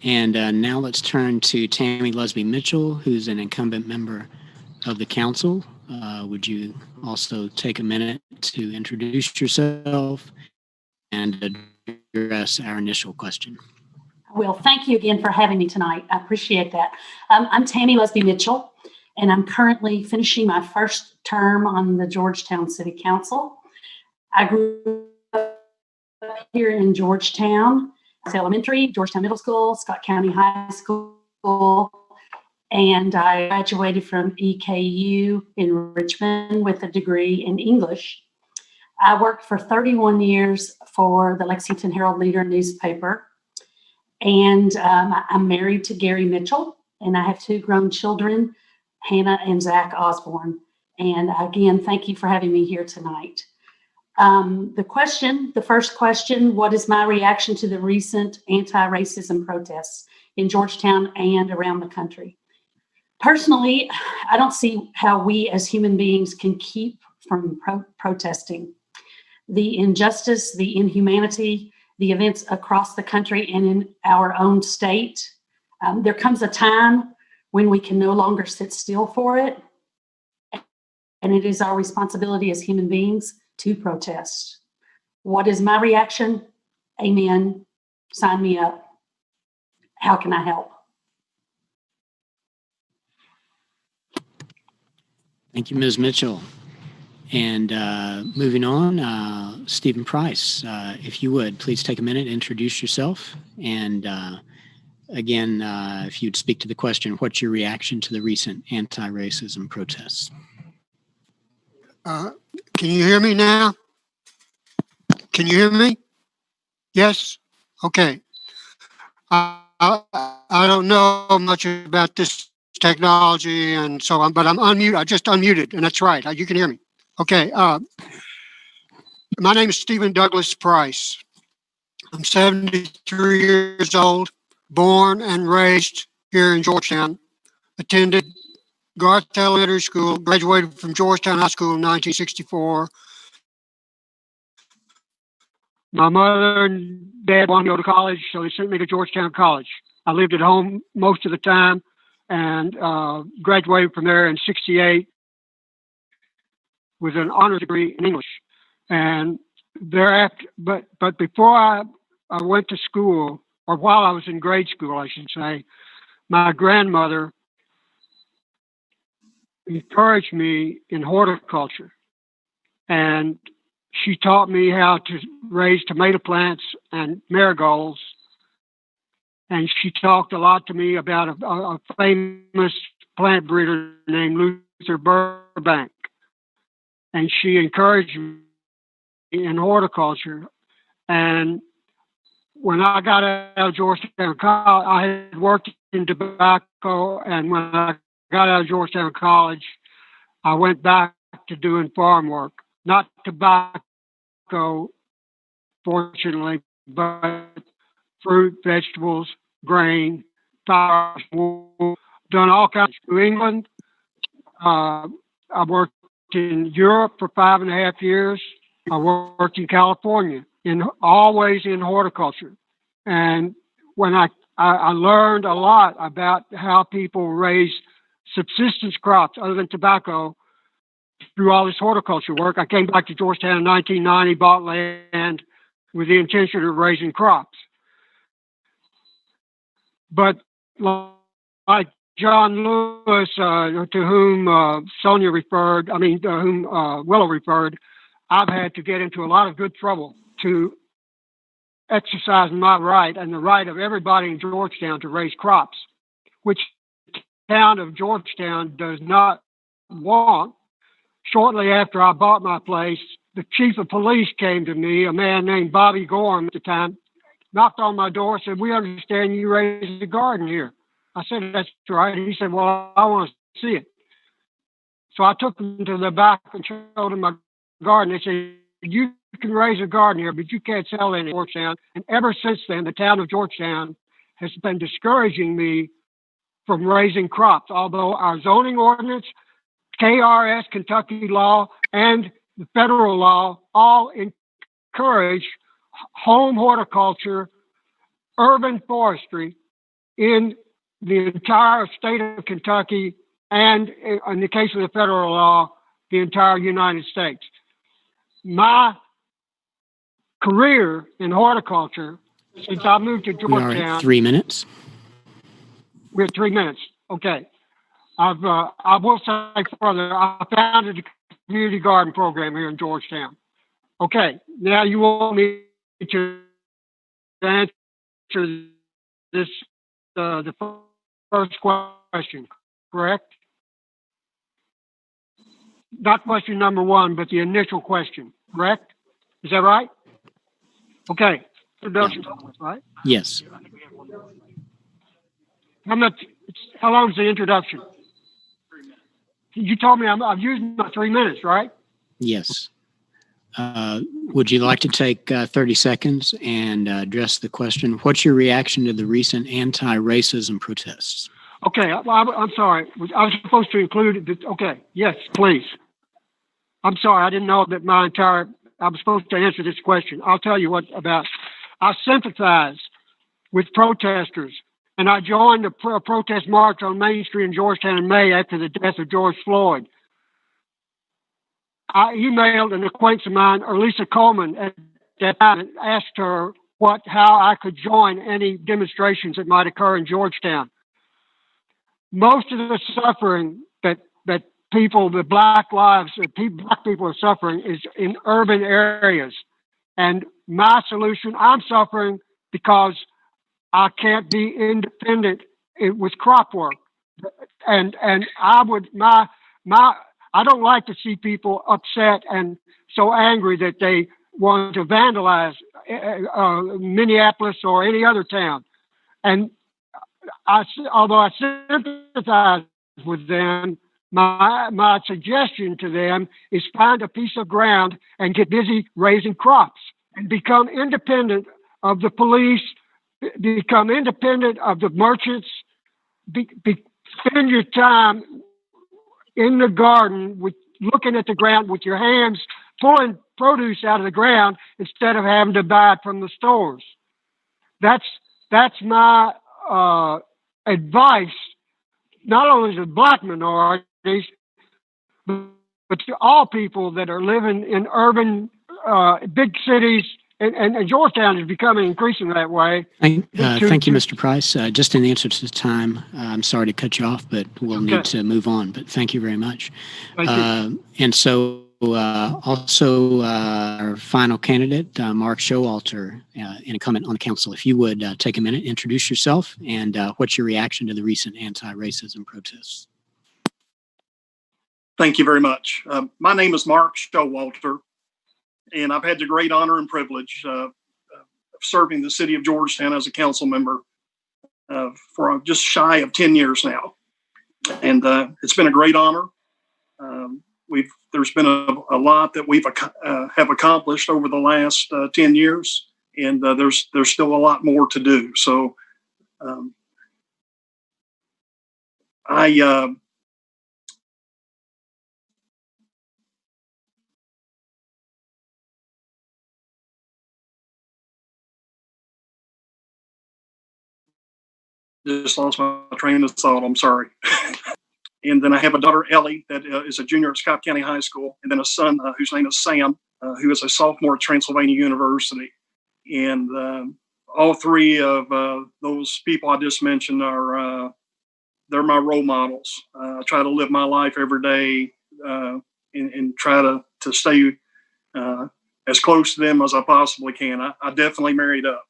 And now let's turn to Tammy Lusby Mitchell, who's an incumbent member of the council. Would you also take a minute to introduce yourself and address our initial question? Well, thank you again for having me tonight. I appreciate that. I'm Tammy Lusby Mitchell, and I'm currently finishing my first term on the Georgetown City Council. I grew up here in Georgetown. Elementary, Georgetown Middle School, Scott County High School, and I graduated from EKU in Richmond with a degree in English. I worked for 31 years for the Lexington Herald-Leader newspaper, and I'm married to Gary Mitchell, and I have 2 grown children, Hannah and Zach Osborne. And again, thank you for having me here tonight. The first question, what is my reaction to the recent anti-racism protests in Georgetown and around the country? Personally, I don't see how we as human beings can keep from protesting. The injustice, the inhumanity, the events across the country and in our own state, there comes a time when we can no longer sit still for it. And it is our responsibility as human beings to protest. What is my reaction? Amen. Sign me up. How can I help? Thank you, Ms. Mitchell. And moving on, Stephen Price, if you would, please take a minute, introduce yourself. And again, if you'd speak to the question, what's your reaction to the recent anti-racism protests? Can you hear me now? Can you hear me? Yes? Okay. I don't know much about this technology and so on, but I'm unmuted. I just unmuted, and that's right. You can hear me. Okay. My name is Stephen Douglas Price. I'm 73 years old, born and raised here in Georgetown, attended Garth Elementary School, graduated from Georgetown High School in 1964. My mother and dad wanted me to go to college, so they sent me to Georgetown College. I lived at home most of the time and graduated from there in 68 with an honors degree in English. And thereafter, but before I went to school, or while I was in grade school, I should say, my grandmother encouraged me in horticulture. And she taught me how to raise tomato plants and marigolds. And she talked a lot to me about a famous plant breeder named Luther Burbank. And she encouraged me in horticulture. And when I got out of Georgetown College, I had worked in tobacco. And when I got out of Georgetown College, I went back to doing farm work. Not tobacco, fortunately, but fruit, vegetables, grain, flowers, wool, done all kinds. New England, I worked in Europe for 5.5 years. I worked in California, always in horticulture. And when I learned a lot about how people raise subsistence crops other than tobacco through all this horticulture work. I came back to Georgetown in 1990, bought land with the intention of raising crops. But like John Lewis, to whom Sonia referred, to whom Willow referred, I've had to get into a lot of good trouble to exercise my right and the right of everybody in Georgetown to raise crops, which the town of Georgetown does not want. Shortly after I bought my place, the chief of police came to me, a man named Bobby Gorham at the time, knocked on my door, said, "We understand you raise a garden here." I said, "That's right." He said, "Well, I want to see it." So I took him to the back and showed him my garden. They said, "You can raise a garden here, but you can't sell it in Georgetown." And ever since then, the town of Georgetown has been discouraging me from raising crops, although our zoning ordinance, KRS, Kentucky law, and the federal law all encourage home horticulture, urban forestry in the entire state of Kentucky, and in the case of the federal law, the entire United States. My career in horticulture, since I moved to We are Georgetown. at 3 minutes. We're at 3 minutes. Okay. I will say further, I founded a community garden program here in Georgetown. Okay. Now you want me to answer this, the first question, correct? Not question number one, but the initial question, correct? Is that right? Okay. Introduction, right? Yes. How long is the introduction? You told me I've used my 3 minutes, right? Yes. Would you like to take 30 seconds and address the question? What's your reaction to the recent anti-racism protests? Okay, I'm sorry. I was supposed to include it. Okay, yes, please. I'm sorry. I didn't know that I was supposed to answer this question. I'll tell you what about. I sympathize with protesters, and I joined a protest march on Main Street in Georgetown in May after the death of George Floyd. I emailed an acquaintance of mine, Elisa Coleman, at that time and asked her how I could join any demonstrations that might occur in Georgetown. Most of the suffering that black people are suffering is in urban areas. And my solution, I'm suffering because I can't be independent with crop work. And I don't like to see people upset and so angry that they want to vandalize Minneapolis or any other town. And although I sympathize with them, my suggestion to them is find a piece of ground and get busy raising crops and become independent of the police, become independent of the merchants, spend your time in the garden looking at the ground with your hands, pulling produce out of the ground instead of having to buy it from the stores. That's my advice, not only to black minorities, but to all people that are living in urban, big cities, and Georgetown is becoming increasingly that way. Thank you, Mr. Price. Just in the interest of time, I'm sorry to cut you off, but we'll need to move on. But thank you very much. Thank you. And so also our final candidate, Mark Showalter, in a comment on the council, if you would take a minute, introduce yourself, and what's your reaction to the recent anti-racism protests? Thank you very much. My name is Mark Showalter, and I've had the great honor and privilege of serving the city of Georgetown as a council member for just shy of 10 years now. And it's been a great honor. There's been a lot that we've have accomplished over the last 10 years, and there's still a lot more to do. So I just lost my train of thought. I'm sorry. And then I have a daughter, Ellie, that is a junior at Scott County High School, and then a son whose name is Sam, who is a sophomore at Transylvania University. And all three of those people I just mentioned they're my role models. I try to live my life every day and try to stay as close to them as I possibly can. I definitely married up.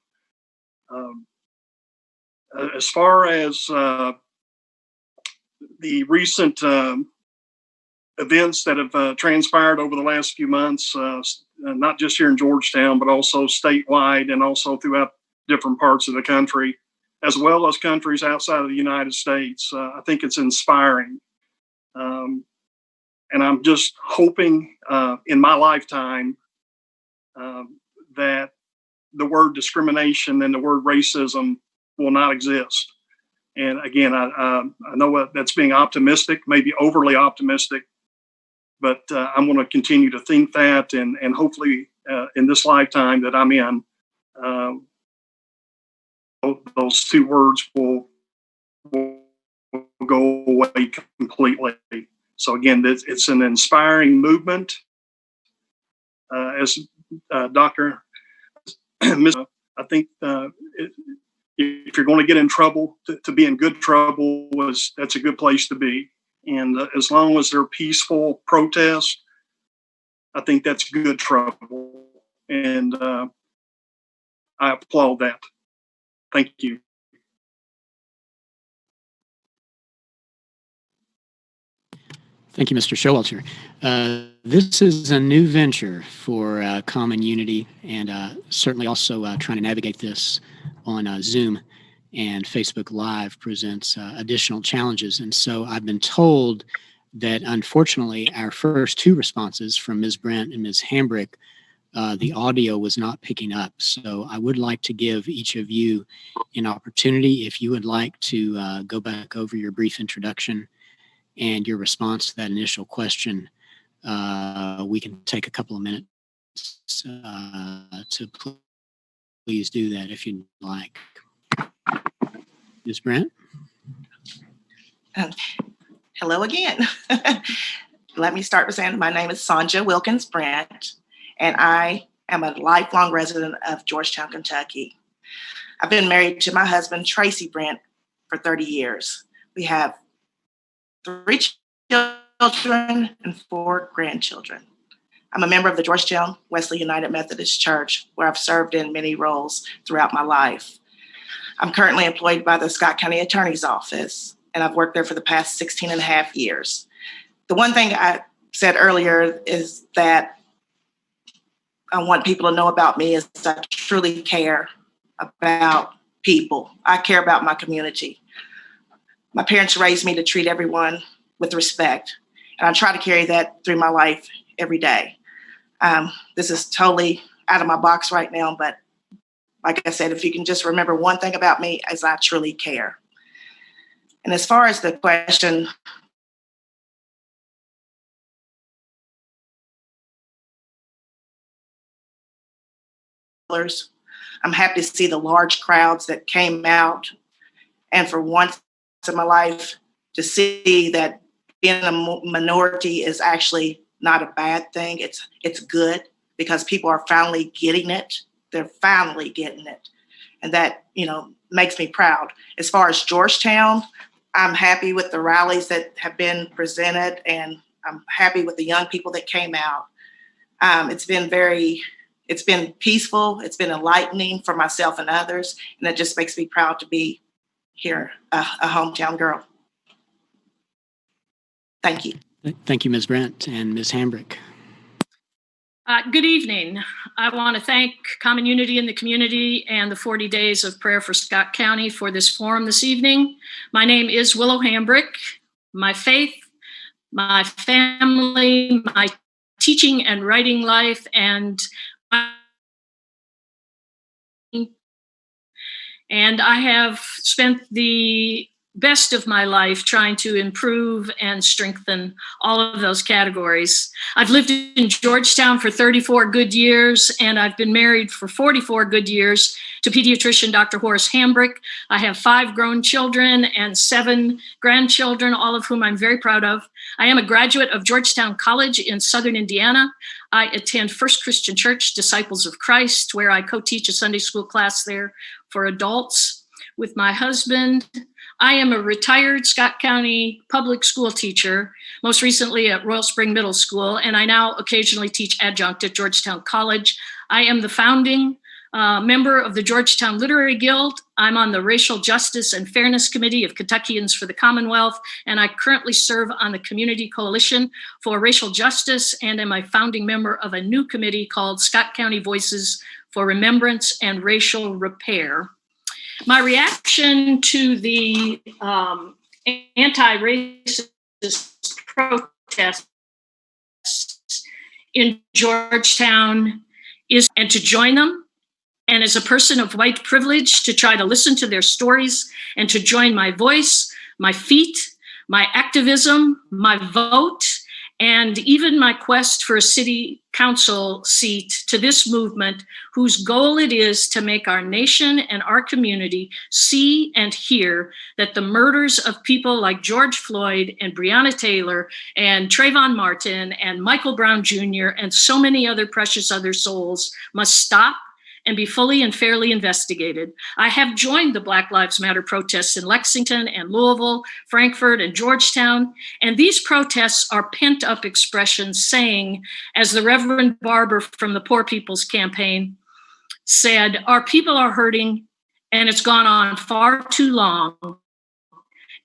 As far as the recent events that have transpired over the last few months, not just here in Georgetown, but also statewide and also throughout different parts of the country, as well as countries outside of the United States, I think it's inspiring. And I'm just hoping in my lifetime that the word discrimination and the word racism will not exist. And again, I know that's being optimistic, maybe overly optimistic, but I'm going to continue to think that, and hopefully in this lifetime that I'm in, those two words will go away completely. So again, it's an inspiring movement. As Dr. I think if you're going to get in trouble, to be in good trouble, that's a good place to be. And as long as they're peaceful protests, I think that's good trouble. And I applaud that. Thank you. Thank you, Mr. Showalter. This is a new venture for Common Unity, and certainly also trying to navigate this on Zoom and Facebook Live presents additional challenges. And so I've been told that unfortunately our first two responses from Ms. Brent and Ms. Hambrick, the audio was not picking up. So I would like to give each of you an opportunity, if you would like to go back over your brief introduction and your response to that initial question. We can take a couple of minutes to please do that if you'd like. Ms. Brent? Hello again. Let me start with saying my name is Sonja Wilkins Brent, and I am a lifelong resident of Georgetown, Kentucky. I've been married to my husband, Tracy Brent, for 30 years. We have 3 children and 4 grandchildren. I'm a member of the Georgetown Wesley United Methodist Church, where I've served in many roles throughout my life. I'm currently employed by the Scott County Attorney's Office, and I've worked there for the past 16 and a half years. The one thing I said earlier is that I want people to know about me is I truly care about people. I care about my community. My parents raised me to treat everyone with respect, and I try to carry that through my life every day. This is totally out of my box right now, but like I said, if you can just remember one thing about me, is I truly care. And as far as the question, I'm happy to see the large crowds that came out. And for once in my life, to see that being a minority is actually not a bad thing. It's good because people are finally getting it. They're finally getting it. And that, makes me proud. As far as Georgetown, I'm happy with the rallies that have been presented, and I'm happy with the young people that came out. It's been peaceful. It's been enlightening for myself and others. And it just makes me proud to be here, a hometown girl. Thank you. Thank you, Ms. Brent and Ms. Hambrick. Good evening. I want to thank Common Unity in the community and the 40 Days of Prayer for Scott County for this forum this evening. My name is Willow Hambrick. My faith, my family, my teaching and writing life, and I have spent the best of my life trying to improve and strengthen all of those categories. I've lived in Georgetown for 34 good years, and I've been married for 44 good years to pediatrician Dr. Horace Hambrick. I have 5 grown children and 7 grandchildren, all of whom I'm very proud of. I am a graduate of Georgetown College in Southern Indiana. I attend First Christian Church Disciples of Christ, where I co-teach a Sunday school class there for adults with my husband. I am a retired Scott County public school teacher, most recently at Royal Spring Middle School, and I now occasionally teach adjunct at Georgetown College. I am the founding member of the Georgetown Literary Guild. I'm on the Racial Justice and Fairness Committee of Kentuckians for the Commonwealth, and I currently serve on the Community Coalition for Racial Justice and am a founding member of a new committee called Scott County Voices for Remembrance and Racial Repair. My reaction to the anti-racist protests in Georgetown is and to join them, and as a person of white privilege, to try to listen to their stories and to join my voice, my feet, my activism, my vote, and even my quest for a city council seat to this movement, whose goal it is to make our nation and our community see and hear that the murders of people like George Floyd and Breonna Taylor and Trayvon Martin and Michael Brown Jr. and so many other precious other souls must stop and be fully and fairly investigated. I have joined the Black Lives Matter protests in Lexington and Louisville, Frankfurt and Georgetown, and these protests are pent-up expressions saying, as the Reverend Barber from the Poor People's Campaign said, our people are hurting and it's gone on far too long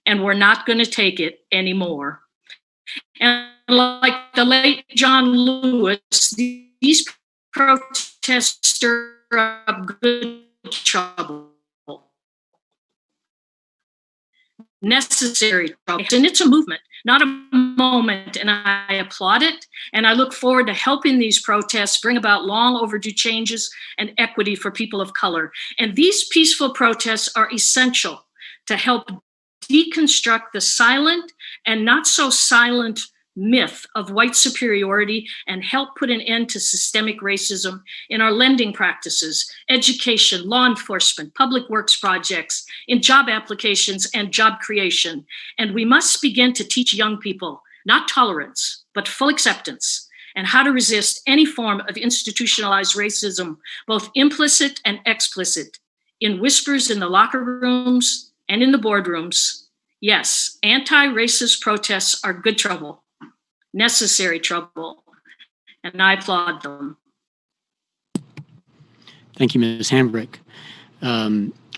and we're not going to take it anymore. And like the late John Lewis, these protests stir up good trouble, necessary trouble. And it's a movement, not a moment. And I applaud it. And I look forward to helping these protests bring about long overdue changes and equity for people of color. And these peaceful protests are essential to help deconstruct the silent and not so silent myth of white superiority and help put an end to systemic racism in our lending practices, education, law enforcement, public works projects, in job applications and job creation. And we must begin to teach young people not tolerance, but full acceptance, and how to resist any form of institutionalized racism, both implicit and explicit, in whispers in the locker rooms and in the boardrooms. Yes, anti-racist protests are good trouble, necessary trouble, and I applaud them. Thank you, Ms. Hambrick.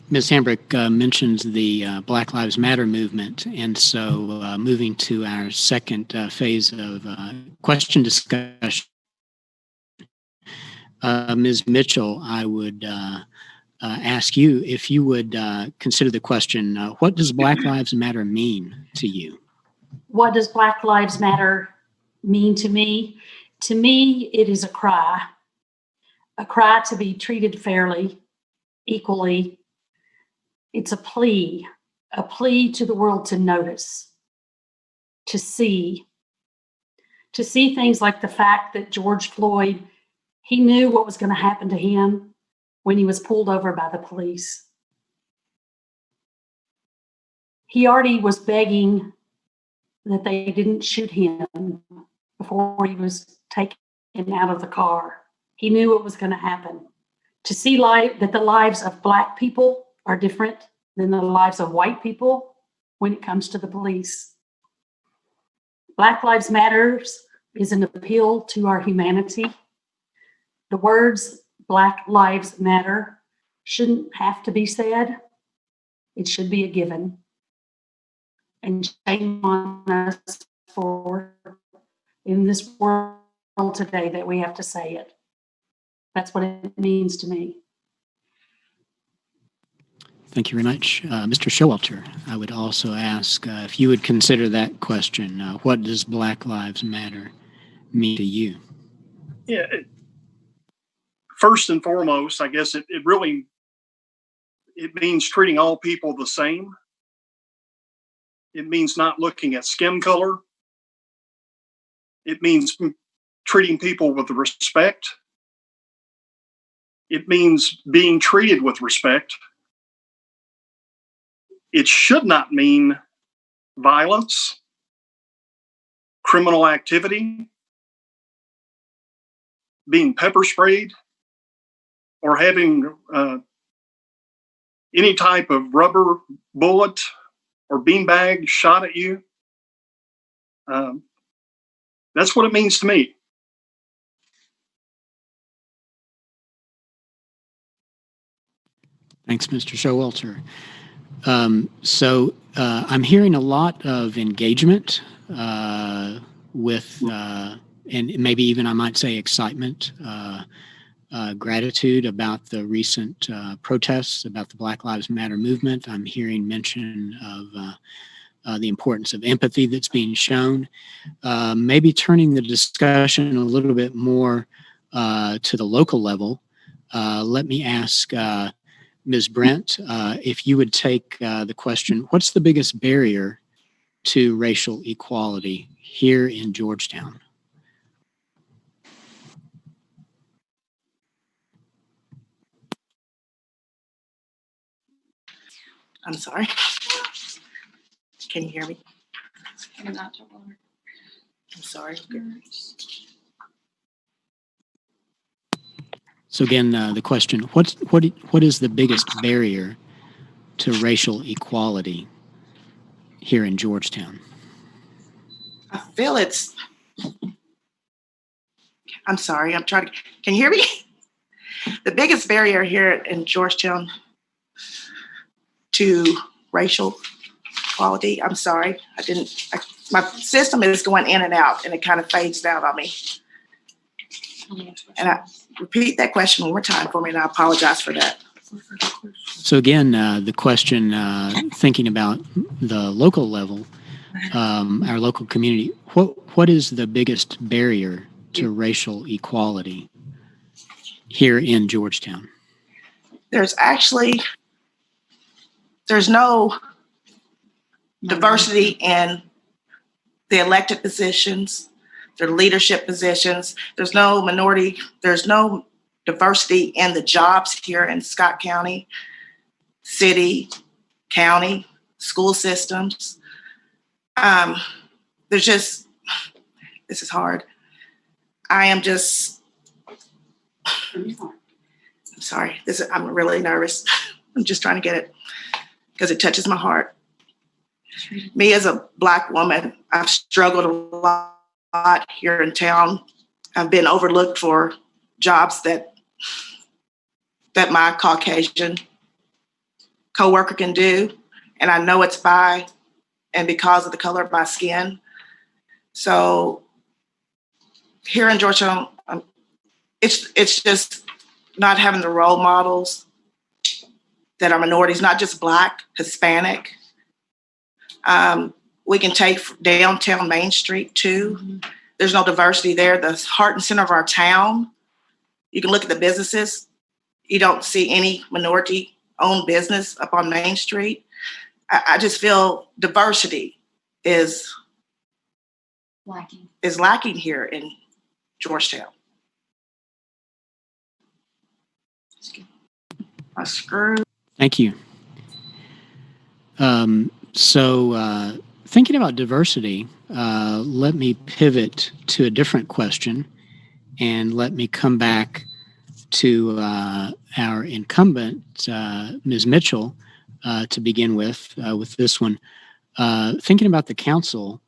Ms. Hambrick mentions the Black Lives Matter movement, and so moving to our second phase of question discussion, Ms. Mitchell, I would ask you if you would consider the question, what does Black Lives Matter mean to you? What does Black Lives Matter mean to me? To me, it is a cry to be treated fairly, equally. It's a plea to the world to notice, to see things like the fact that George Floyd, he knew what was going to happen to him when he was pulled over by the police. He already was begging that they didn't shoot him before he was taken out of the car. He knew what was going to happen. To see that the lives of Black people are different than the lives of white people when it comes to the police. Black Lives Matters is an appeal to our humanity. The words Black Lives Matter shouldn't have to be said. It should be a given. And shame on us for, in this world today, that we have to say it. That's what it means to me. Thank you very much. Mr. Showalter, I would also ask if you would consider that question, what does Black Lives Matter mean to you? Yeah. First and foremost, I guess it means treating all people the same. It means not looking at skin color. It means treating people with respect. It means being treated with respect. It should not mean violence, criminal activity, being pepper sprayed, or having any type of rubber bullet or beanbag shot at you. That's what it means to me. Thanks, Mr. Showalter. So I'm hearing a lot of engagement with, and maybe even I might say excitement, gratitude about the recent protests, about the Black Lives Matter movement. I'm hearing mention of the importance of empathy that's being shown. Maybe turning the discussion a little bit more to the local level. Let me ask Ms. Brent, if you would take the question, what's the biggest barrier to racial equality here in Georgetown? I'm sorry. Can you hear me? I'm sorry. So again, the question: what is the biggest barrier to racial equality here in Georgetown? I feel it's. I'm sorry. I'm trying to. Can you hear me? The biggest barrier here in Georgetown to racial equality. I'm sorry. My system is going in and out, and it kind of fades out on me. And I repeat that question one more time for me, and I apologize for that. So again, the question, thinking about the local level, our local community, what is the biggest barrier to racial equality here in Georgetown? There's no diversity in the elected positions, their leadership positions. There's no diversity in the jobs here in Scott County, city, county, school systems. This is hard. I'm sorry. I'm really nervous. I'm just trying to get it because it touches my heart. Me as a Black woman, I've struggled a lot here in town. I've been overlooked for jobs that my Caucasian coworker can do. And I know it's because of the color of my skin. So here in Georgetown, it's just not having the role models that are minorities, not just Black, Hispanic. We can take downtown Main Street too. Mm-hmm. There's no diversity there. The heart and center of our town, you can look at the businesses. You don't see any minority-owned business up on Main Street. I just feel diversity is lacking here in Georgetown. I screwed. Thank you. So thinking about diversity, let me pivot to a different question, and let me come back to our incumbent, Ms. Mitchell, to begin with this one. Thinking about the council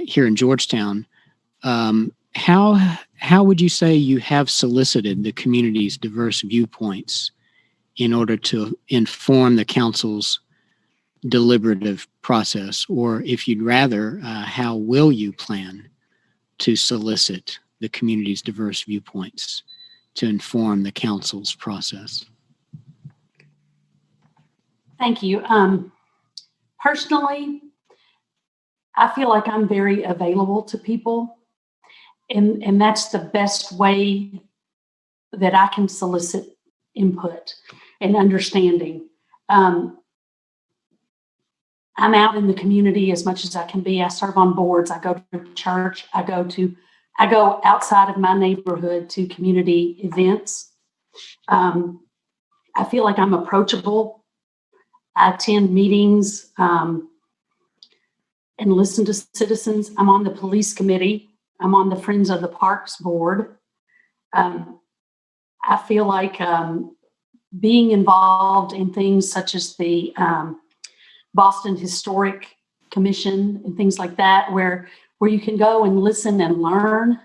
here in Georgetown, how would you say you have solicited the community's diverse viewpoints in order to inform the council's deliberative process? Or if you'd rather, how will you plan to solicit the community's diverse viewpoints to inform the council's process? Thank you. Personally, I feel like I'm very available to people, and that's the best way that I can solicit input and understanding. I'm out in the community as much as I can be. I serve on boards. I go to church. I go outside of my neighborhood to community events. I feel like I'm approachable. I attend meetings and listen to citizens. I'm on the police committee. I'm on the Friends of the Parks board. I feel like being involved in things such as the Boston Historic Commission and things like that, where you can go and listen and learn.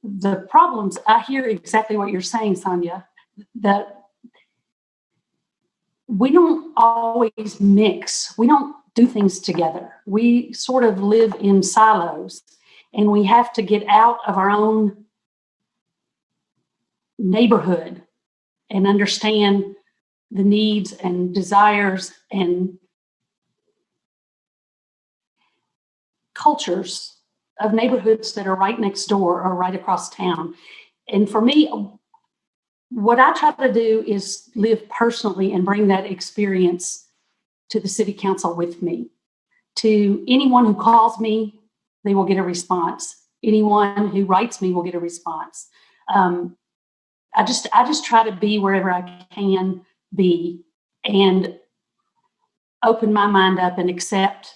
The problems, I hear exactly what you're saying, Sonia, that we don't always mix. We don't do things together. We sort of live in silos, and we have to get out of our own neighborhood and understand the needs and desires and cultures of neighborhoods that are right next door or right across town. And for me, what I try to do is live personally and bring that experience to the city council with me. to anyone who calls me, they will get a response. Anyone who writes me will get a response. I just try to be wherever I can be and open my mind up and accept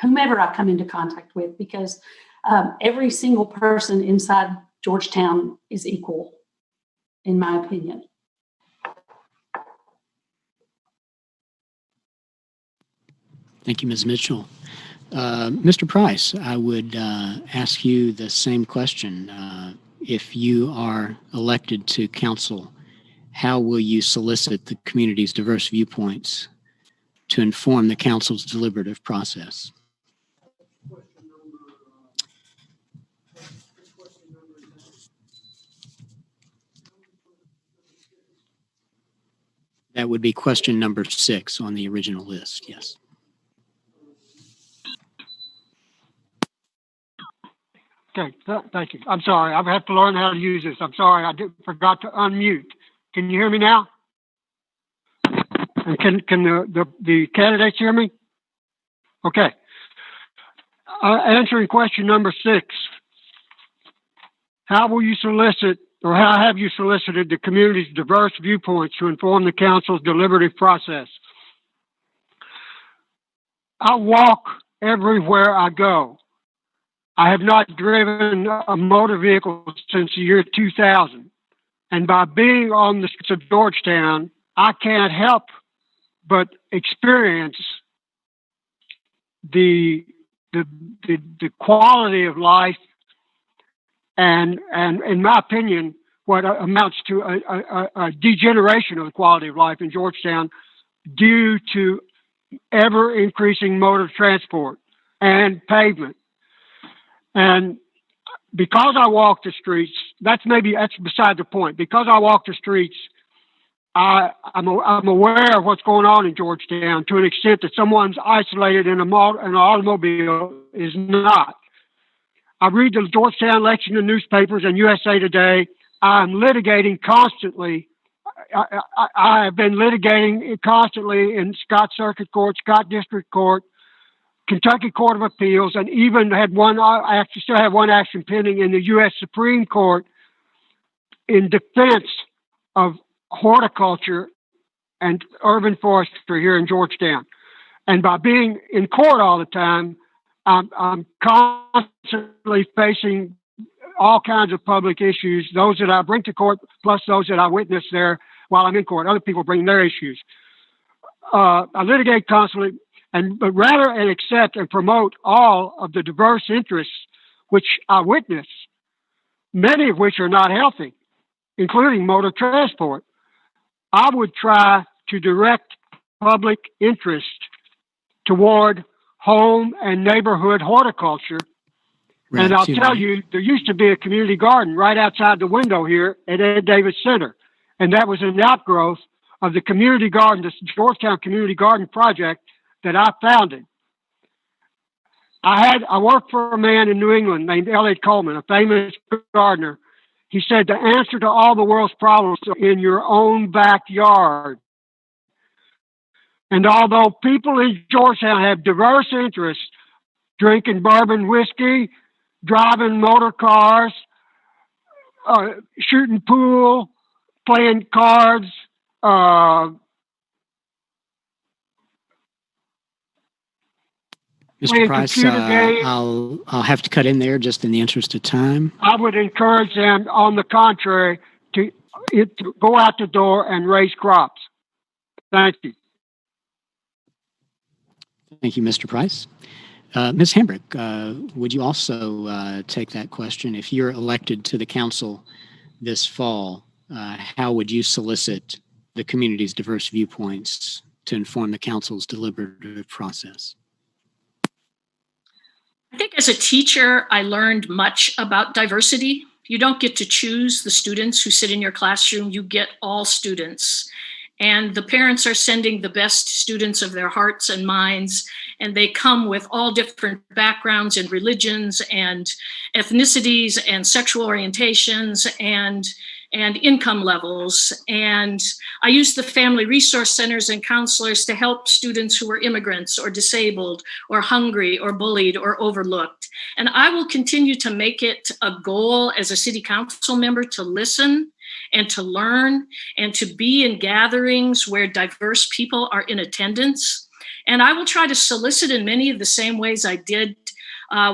whomever I come into contact with, because every single person inside Georgetown is equal, in my opinion. Thank you, Ms. Mitchell. Mr. Price, I would ask you the same question. If you are elected to council, how will you solicit the community's diverse viewpoints to inform the council's deliberative process? That would be question number 6 on the original list, yes. Okay, thank you. I'm sorry. I have to learn how to use this. I'm sorry. I forgot to unmute. Can you hear me now? And can the candidates hear me? Okay. Answering question number 6. How will you solicit, or how have you solicited the community's diverse viewpoints to inform the council's deliberative process? I walk everywhere I go. I have not driven a motor vehicle since the year 2000. And by being on the streets of Georgetown, I can't help but experience the quality of life and in my opinion, what amounts to a degeneration of the quality of life in Georgetown due to ever increasing motor transport and pavement. And because I walk the streets, that's beside the point. Because I walk the streets, I'm aware of what's going on in Georgetown to an extent that someone's isolated in an automobile is not. I read the Georgetown Lexington newspapers and USA Today. I'm litigating constantly. I have been litigating constantly in Scott Circuit Court, Scott District Court, Kentucky Court of Appeals, and even I actually still have one action pending in the U.S. Supreme Court in defense of horticulture and urban forestry here in Georgetown. And by being in court all the time, I'm constantly facing all kinds of public issues, those that I bring to court, plus those that I witness there while I'm in court. Other people bring their issues. I litigate constantly, but rather than accept and promote all of the diverse interests which I witness, many of which are not healthy, including motor transport, I would try to direct public interest toward home and neighborhood horticulture. Right, and I'll tell you, there used to be a community garden right outside the window here at Ed Davis Center. And that was an outgrowth of the community garden, the Georgetown Community Garden Project that I founded. I worked for a man in New England named Elliot Coleman, a famous gardener. He said, the answer to all the world's problems are in your own backyard. And although people in Georgetown have diverse interests, drinking bourbon whiskey, driving motor cars, shooting pool, playing cards, Mr. Price, I'll have to cut in there just in the interest of time. I would encourage them, on the contrary, to go out the door and raise crops. Thank you. Thank you, Mr. Price. Ms. Hambrick, would you also take that question? If you're elected to the council this fall, how would you solicit the community's diverse viewpoints to inform the council's deliberative process? I think as a teacher, I learned much about diversity. You don't get to choose the students who sit in your classroom. You get all students. And the parents are sending the best students of their hearts and minds, and they come with all different backgrounds and religions and ethnicities and sexual orientations. And and income levels. And I use the family resource centers and counselors to help students who are immigrants or disabled or hungry or bullied or overlooked. And I will continue to make it a goal as a city council member to listen and to learn and to be in gatherings where diverse people are in attendance. And I will try to solicit in many of the same ways I did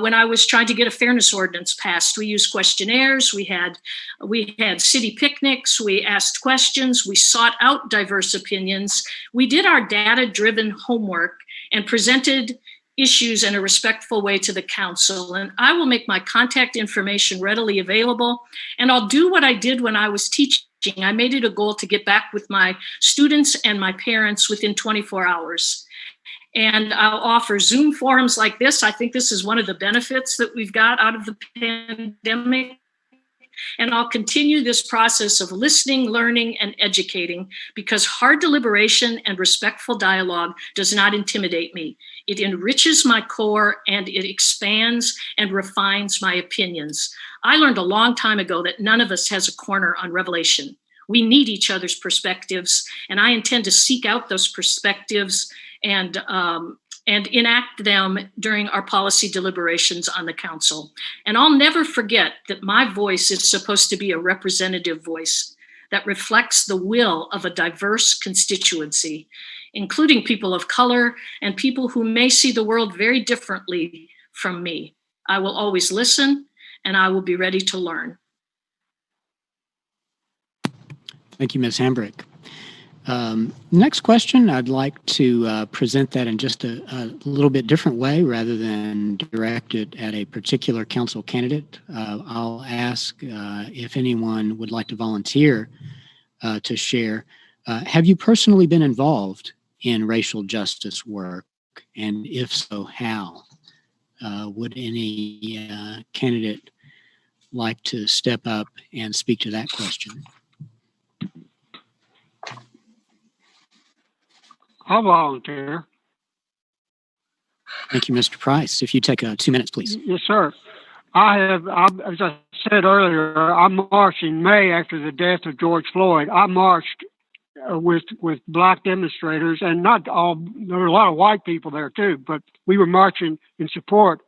when I was trying to get a fairness ordinance passed. We used questionnaires, we had city picnics, we asked questions, we sought out diverse opinions. We did our data-driven homework and presented issues in a respectful way to the council. And I will make my contact information readily available. And I'll do what I did when I was teaching. I made it a goal to get back with my students and my parents within 24 hours. And I'll offer Zoom forums like this. I think this is one of the benefits that we've got out of the pandemic. And I'll continue this process of listening, learning, and educating, because hard deliberation and respectful dialogue does not intimidate me. It enriches my core and it expands and refines my opinions. I learned a long time ago that none of us has a corner on Revelation. We need each other's perspectives, and I intend to seek out those perspectives and enact them during our policy deliberations on the council. And I'll never forget that my voice is supposed to be a representative voice that reflects the will of a diverse constituency, including people of color and people who may see the world very differently from me. I will always listen, and I will be ready to learn. Thank you, Ms. Hambrick. Next question, I'd like to present that in just a little bit different way rather than direct it at a particular council candidate. I'll ask if anyone would like to volunteer to share. Have you personally been involved in racial justice work? And if so, how? Would any candidate like to step up and speak to that question? I'll volunteer. Thank you, Mr. Price. If you take 2 minutes, please. Yes, sir. As I said earlier, I marched in May after the death of George Floyd. I marched with black demonstrators, and not all, there were a lot of white people there too, but we were marching in support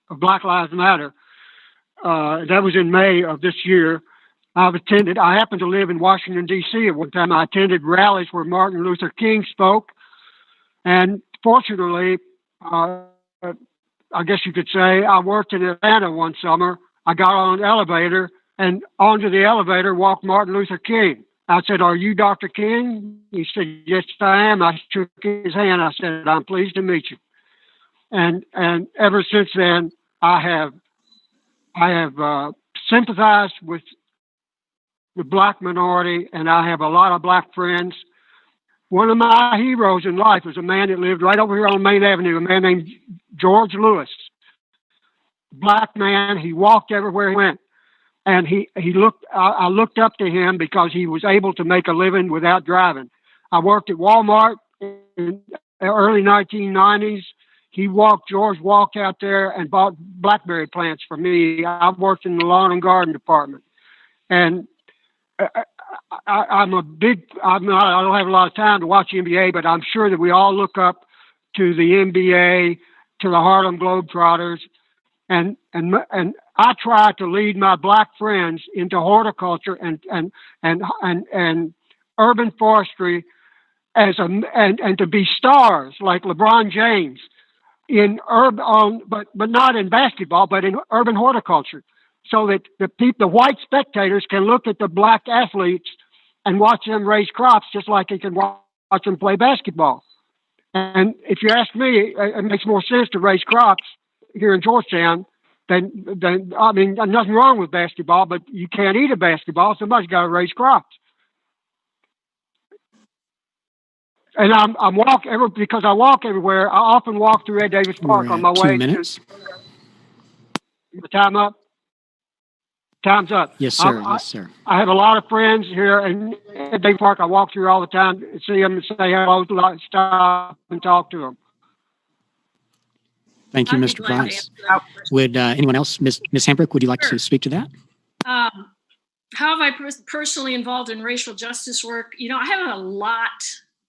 of Black Lives Matter. That was in May of this year. I happened to live in Washington, D.C. at one time. I attended rallies where Martin Luther King spoke. And fortunately, I guess you could say, I worked in Atlanta one summer. I got on an elevator, and onto the elevator walked Martin Luther King. I said, "Are you Dr. King?" He said, "Yes, I am." I shook his hand. I said, "I'm pleased to meet you." And ever since then, I have sympathized with the black minority, and I have a lot of black friends. One of my heroes in life was a man that lived right over here on Main Avenue, a man named George Lewis. Black man, he walked everywhere he went. And I looked up to him because he was able to make a living without driving. I worked at Walmart in the early 1990s. George walked out there and bought blackberry plants for me. I worked in the lawn and garden department. And I don't have a lot of time to watch the NBA, but I'm sure that we all look up to the NBA, to the Harlem Globetrotters, and I try to lead my black friends into horticulture and urban forestry and to be stars like LeBron James but not in basketball, but in urban horticulture. So that the white spectators can look at the black athletes and watch them raise crops just like they can watch them play basketball. And if you ask me, it makes more sense to raise crops here in Georgetown than I mean, nothing wrong with basketball, but you can't eat a basketball. Somebody's got to raise crops. And because I walk everywhere. I often walk through Ed Davis Park on my way. 2 minutes. Time up. Time's up. Yes, sir. Yes, sir. I have a lot of friends here in Day Park. I walk through all the time, see them and say hello, stop and talk to them. Thank you, Mr. Price. Would anyone else, Ms. Hambrick, would you like to speak to that? how have I personally involved in racial justice work? I have a lot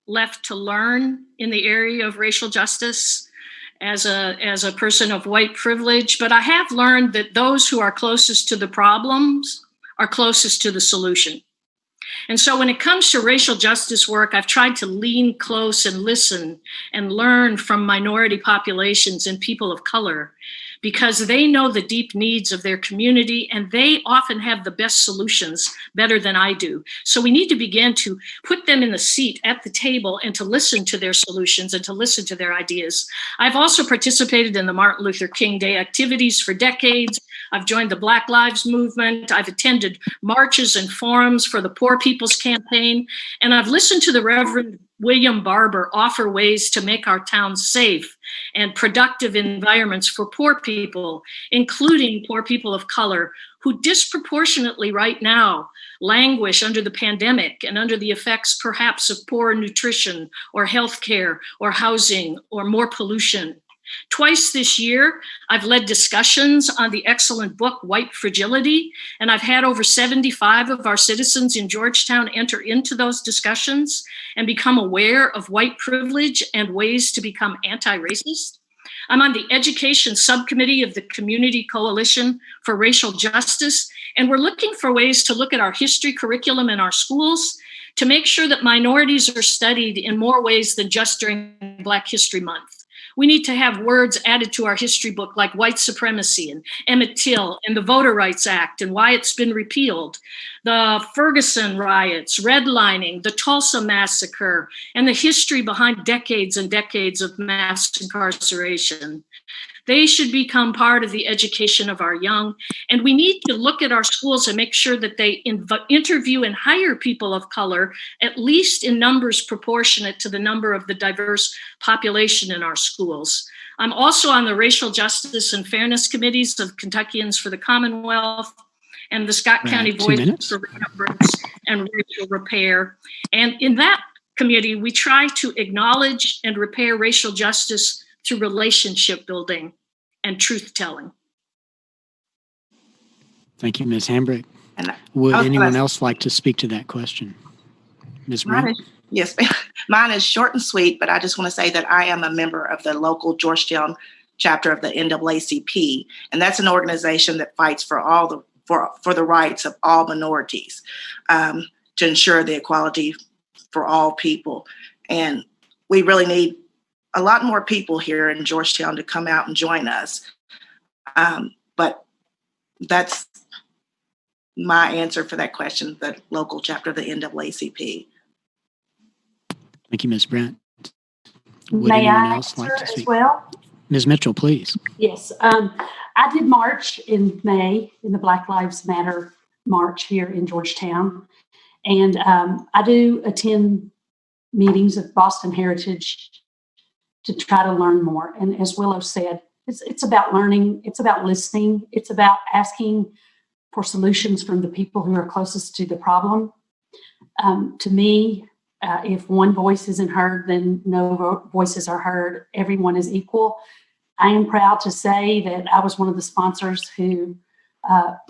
left to learn in the area of racial justice as a person of white privilege, but I have learned that those who are closest to the problems are closest to the solution. And so when it comes to racial justice work, I've tried to lean close and listen and learn from minority populations and people of color, because they know the deep needs of their community and they often have the best solutions better than I do. So we need to begin to put them in the seat at the table and to listen to their solutions and to listen to their ideas. I've also participated in the Martin Luther King Day activities for decades. I've joined the Black Lives Movement. I've attended marches and forums for the Poor People's Campaign. And I've listened to the Reverend William Barber offer ways to make our towns safe and productive environments for poor people, including poor people of color, who disproportionately right now languish under the pandemic and under the effects perhaps of poor nutrition or healthcare or housing or more pollution. Twice this year, I've led discussions on the excellent book, White Fragility, and I've had over 75 of our citizens in Georgetown enter into those discussions and become aware of white privilege and ways to become anti-racist. I'm on the education subcommittee of the Community Coalition for Racial Justice, and we're looking for ways to look at our history curriculum in our schools to make sure that minorities are studied in more ways than just during Black History Month. We need to have words added to our history book like white supremacy and Emmett Till and the Voter Rights Act and why it's been repealed, the Ferguson riots, redlining, the Tulsa massacre, and the history behind decades and decades of mass incarceration. They should become part of the education of our young. And we need to look at our schools and make sure that they interview and hire people of color, at least in numbers proportionate to the number of the diverse population in our schools. I'm also on the Racial Justice and Fairness Committees of Kentuckians for the Commonwealth and the Scott County Voice for Remembrance and Racial Repair. And in that committee, we try to acknowledge and repair racial justice through relationship building and truth-telling. Thank you, Ms. Hambrick. Would anyone else like to speak to that question? Ms. Brown? Yes, mine is short and sweet, but I just want to say that I am a member of the local Georgetown chapter of the NAACP, and that's an organization that fights for the rights of all minorities, to ensure the equality for all people. And we really need a lot more people here in Georgetown to come out and join us. But that's my answer for that question, the local chapter of the NAACP. Thank you, Ms. Brent. Would May anyone I else like to speak? as well? Ms. Mitchell, please. Yes. I did march in May in the Black Lives Matter march here in Georgetown. And I do attend meetings of Boston Heritage to try to learn more. And as Willow said, it's about learning, it's about listening, it's about asking for solutions from the people who are closest to the problem. To me, if one voice isn't heard, then no voices are heard. Everyone is equal. I am proud to say that I was one of the sponsors who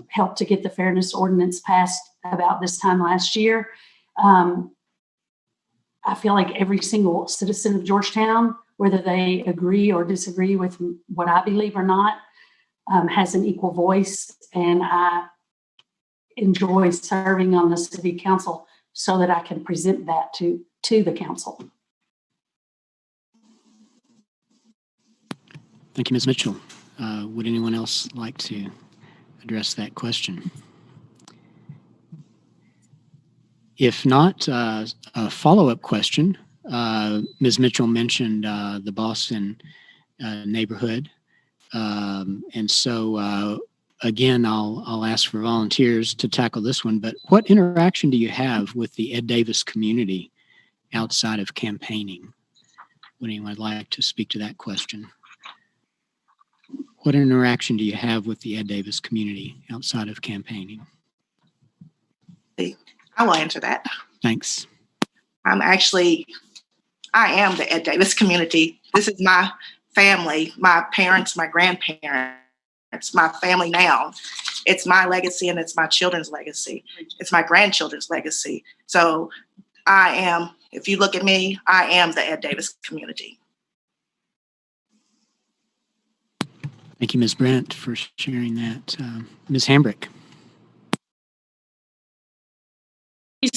helped to get the fairness ordinance passed about this time last year. I feel like every single citizen of Georgetown, whether they agree or disagree with what I believe or not, has an equal voice. And I enjoy serving on the city council so that I can present that to the council. Thank you, Ms. Mitchell. Would anyone else like to address that question? If not, a follow-up question. Ms. Mitchell mentioned the Boston neighborhood. And so, again, I'll ask for volunteers to tackle this one, but what interaction do you have with the Ed Davis community outside of campaigning? Would anyone like to speak to that question? What interaction do you have with the Ed Davis community outside of campaigning? I will answer that. Thanks. I am the Ed Davis community. This is my family, my parents, my grandparents. my family now. It's my legacy and it's my children's legacy. It's my grandchildren's legacy. So I am, if you look at me, I am the Ed Davis community. Thank you, Ms. Brent, for sharing that. Ms. Hambrick.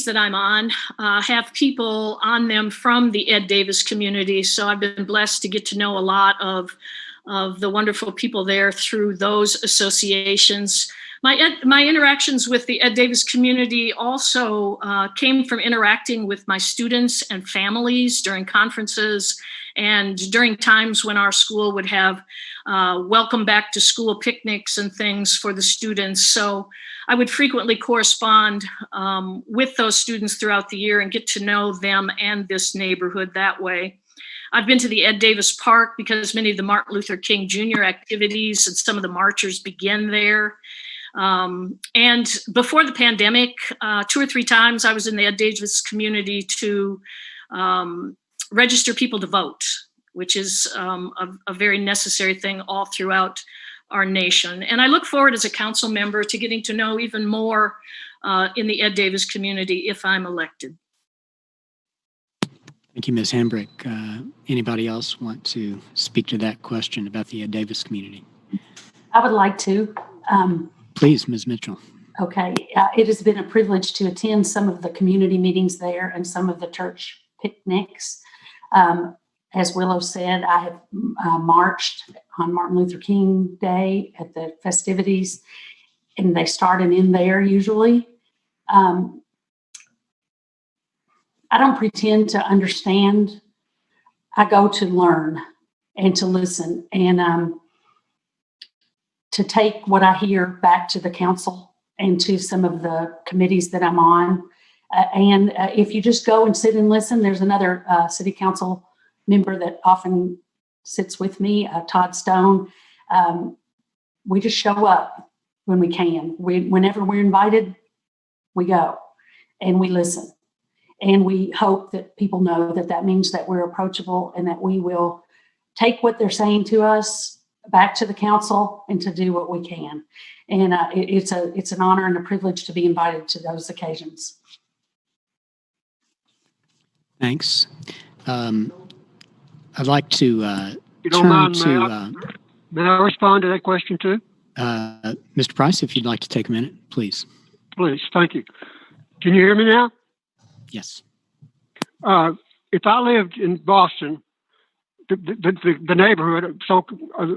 That I'm on have people on them from the Ed Davis community. So I've been blessed to get to know a lot of the wonderful people there through those associations. My interactions with the Ed Davis community also came from interacting with my students and families during conferences and during times when our school would have welcome back to school picnics and things for the students. So I would frequently correspond with those students throughout the year and get to know them and this neighborhood that way. I've been to the Ed Davis Park because many of the Martin Luther King Jr. activities and some of the marchers begin there. And before the pandemic, 2 or 3 times I was in the Ed Davis community to register people to vote, which is a very necessary thing all throughout our nation. And I look forward as a council member to getting to know even more in the Ed Davis community if I'm elected. Thank you, Ms. Hambrick. Anybody else want to speak to that question about the Ed Davis community? I would like to. Please, Ms. Mitchell. Okay. It has been a privilege to attend some of the community meetings there and some of the church picnics. As Willow said, I have marched on Martin Luther King Day at the festivities, and they start and end there usually. I don't pretend to understand. I go to learn and to listen and to take what I hear back to the council and to some of the committees that I'm on. And if you just go and sit and listen, there's another city council member that often sits with me, Todd Stone. We just show up when we can. Whenever we're invited, we go and we listen. And we hope that people know that that means that we're approachable and that we will take what they're saying to us back to the council and to do what we can. And it's an honor and a privilege to be invited to those occasions. Thanks. I'd like to You don't turn mind, to may I respond to that question too? Mr. Price, if you'd like to take a minute, please. Please, thank you. Can you hear me now? Yes. If I lived in Boston, the neighborhood, so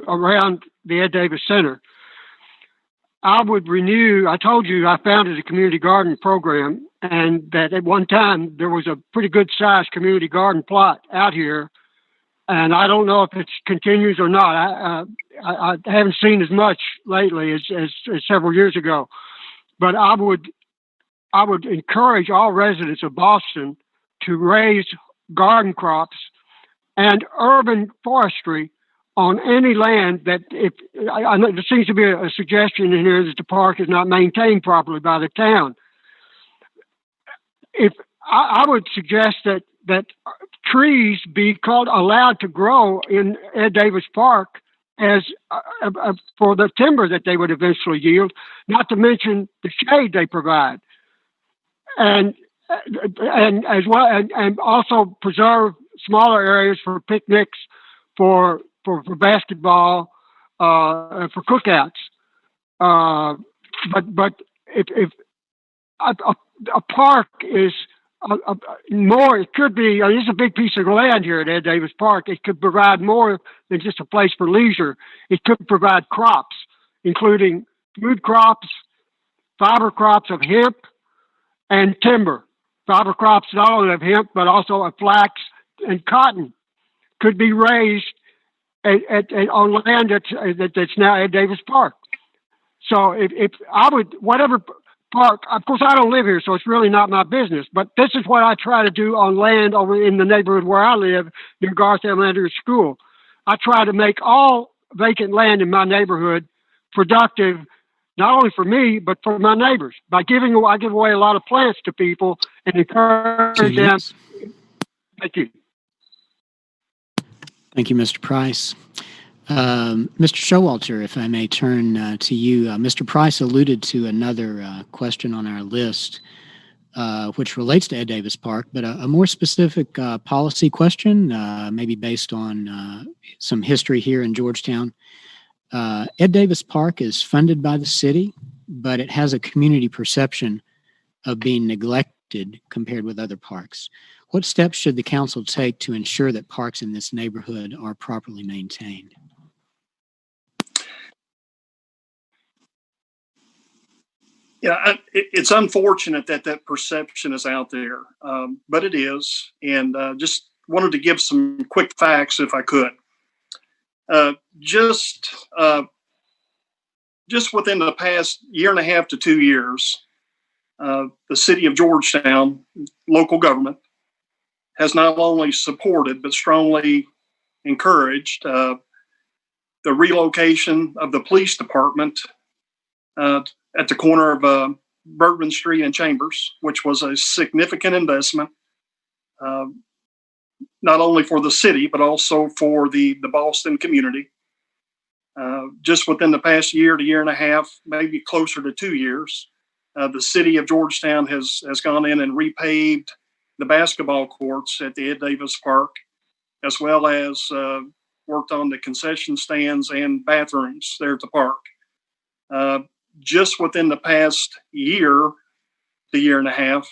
around the Ed Davis Center, I would renew. I told you I founded a community garden program, and that at one time there was a pretty good sized community garden plot out here. And I don't know if it continues or not. I haven't seen as much lately as several years ago, but I would encourage all residents of Boston to raise garden crops and urban forestry on any land that, I know there seems to be a suggestion in here that the park is not maintained properly by the town. If I would suggest that trees be allowed to grow in Ed Davis Park as for the timber that they would eventually yield, not to mention the shade they provide. And as well, and also preserve smaller areas for picnics, for basketball, for cookouts. But if a park is more, it could be. It's a big piece of land here at Ed Davis Park. It could provide more than just a place for leisure. It could provide crops, including food crops, fiber crops of hemp, and timber. Fiber crops not only of hemp, but also of flax and cotton could be raised on land that's now at Davis Park. So if I would, whatever park, of course I don't live here, so it's really not my business, but this is what I try to do on land over in the neighborhood where I live, near Garth Elementary School. I try to make all vacant land in my neighborhood productive, not only for me, but for my neighbors. I give away a lot of plants to people and encourage them. Thank you. Thank you, Mr. Price. Mr. Showalter, if I may turn to you. Mr. Price alluded to another question on our list, which relates to Ed Davis Park, but a more specific policy question, maybe based on some history here in Georgetown. Ed Davis Park is funded by the city, but it has a community perception of being neglected compared with other parks. What steps should the council take to ensure that parks in this neighborhood are properly maintained? Yeah, it's unfortunate that that perception is out there, but it is. And just wanted to give some quick facts, if I could. Just within the past year and a half to 2 years, the city of Georgetown, local government, has not only supported but strongly encouraged the relocation of the police department at the corner of Bourbon Street and Chambers, which was a significant investment, not only for the city, but also for the Boston community. Just within the past year to year and a half, maybe closer to 2 years, the city of Georgetown has gone in and repaved the basketball courts at the Ed Davis Park, as well as worked on the concession stands and bathrooms there at the park. Just within the past year to year and a half,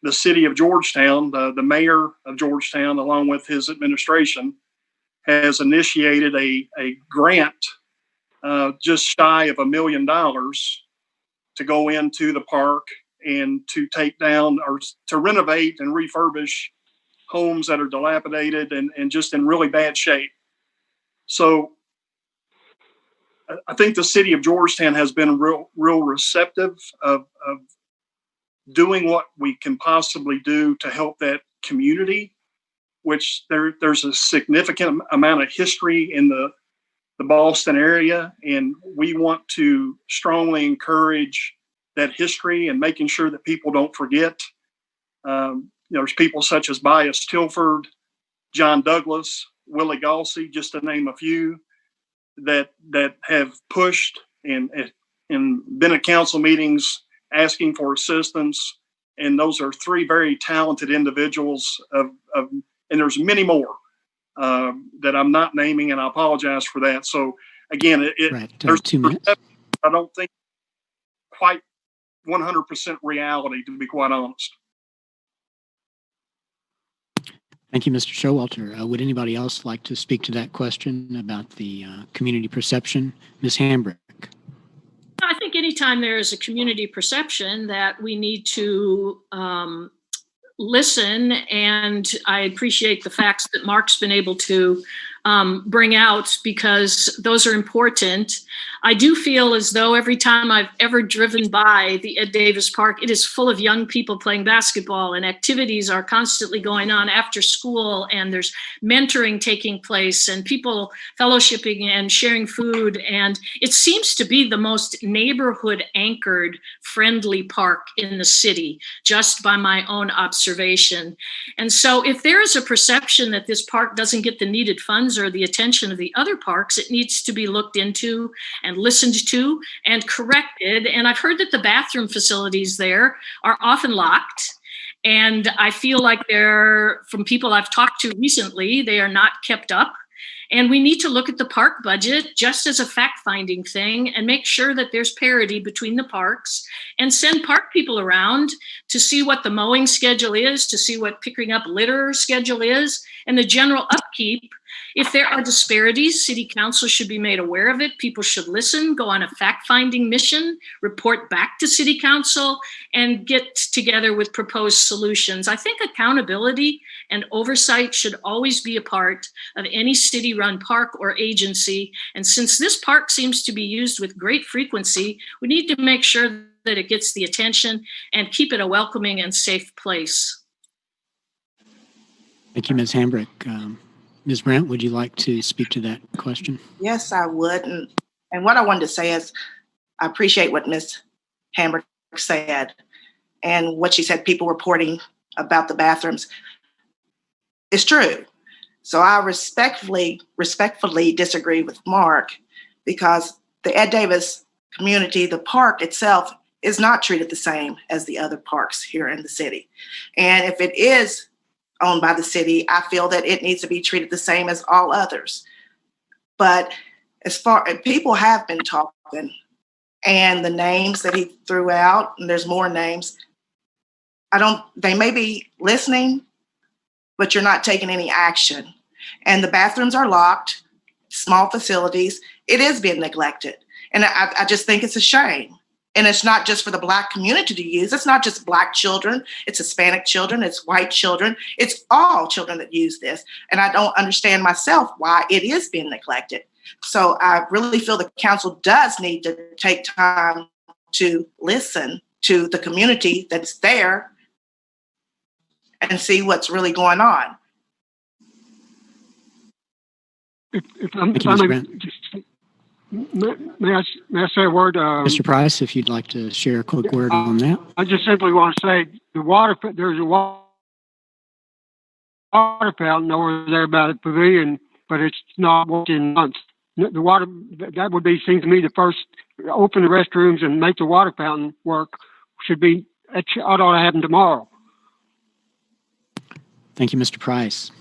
the city of Georgetown, the mayor of Georgetown, along with his administration, has initiated a grant just shy of $1 million to go into the park and to take down or to renovate and refurbish homes that are dilapidated and just in really bad shape. So I think the city of Georgetown has been real receptive of doing what we can possibly do to help that community, which there's a significant amount of history in the Boston area, and we want to strongly encourage that history and making sure that people don't forget. There's people such as Bias Tilford, John Douglas, Willie Galsey, just to name a few, that have pushed and been at council meetings asking for assistance. And those are three very talented individuals and there's many more that I'm not naming, and I apologize for that. So again, there's 2 minutes. I don't think quite 100% reality, to be quite honest. Thank you, Mr. Showalter. Would anybody else like to speak to that question about the community perception? Ms. Hambrick. I think anytime there is a community perception that we need to listen, and I appreciate the facts that Mark's been able to bring out, because those are important. I do feel as though every time I've ever driven by the Ed Davis Park, it is full of young people playing basketball, and activities are constantly going on after school, and there's mentoring taking place and people fellowshipping and sharing food. And it seems to be the most neighborhood anchored, friendly park in the city, just by my own observation. And so if there is a perception that this park doesn't get the needed funds or the attention of the other parks, it needs to be looked into and listened to and corrected. And I've heard that the bathroom facilities there are often locked. And I feel like from people I've talked to recently, they are not kept up. And we need to look at the park budget just as a fact-finding thing and make sure that there's parity between the parks, and send park people around to see what the mowing schedule is, to see what picking up litter schedule is, and the general upkeep. If there are disparities, city council should be made aware of it. People should listen, go on a fact-finding mission, report back to city council, and get together with proposed solutions. I think accountability and oversight should always be a part of any city-run park or agency. And since this park seems to be used with great frequency, we need to make sure that it gets the attention and keep it a welcoming and safe place. Thank you, Ms. Hambrick. Ms. Brandt, would you like to speak to that question? Yes, I would. And what I wanted to say is I appreciate what Ms. Hambrick said and what she said, people reporting about the bathrooms. It's true. So I respectfully disagree with Mark, because the Ed Davis community, the park itself, is not treated the same as the other parks here in the city. And if it is owned by the city, I feel that it needs to be treated the same as all others. But as far as people have been talking, and the names that he threw out, and there's more names, they may be listening, but you're not taking any action. And the bathrooms are locked, small facilities. It is being neglected. And I just think it's a shame. And it's not just for the Black community to use. It's not just Black children. It's Hispanic children. It's white children. It's all children that use this. And I don't understand myself why it is being neglected. So I really feel the council does need to take time to listen to the community that's there and see what's really going on. If I may, may I say a word? Mr. Price, if you'd like to share a quick word on that. I just simply want to say there's a water fountain over there by the pavilion, but it's not worked in months. The water, that would be, seems to me, the first, open the restrooms and make the water fountain work that ought to happen tomorrow. Thank you, Mr. Price.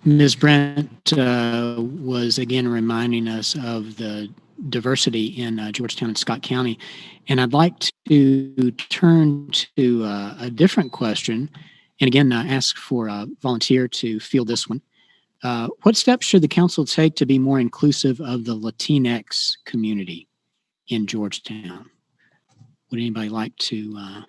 Ms. Brent was again reminding us of the diversity in Georgetown and Scott County. And I'd like to turn to a different question, and again, ask for a volunteer to field this one. What steps should the council take to be more inclusive of the Latinx community in Georgetown? Would anybody like to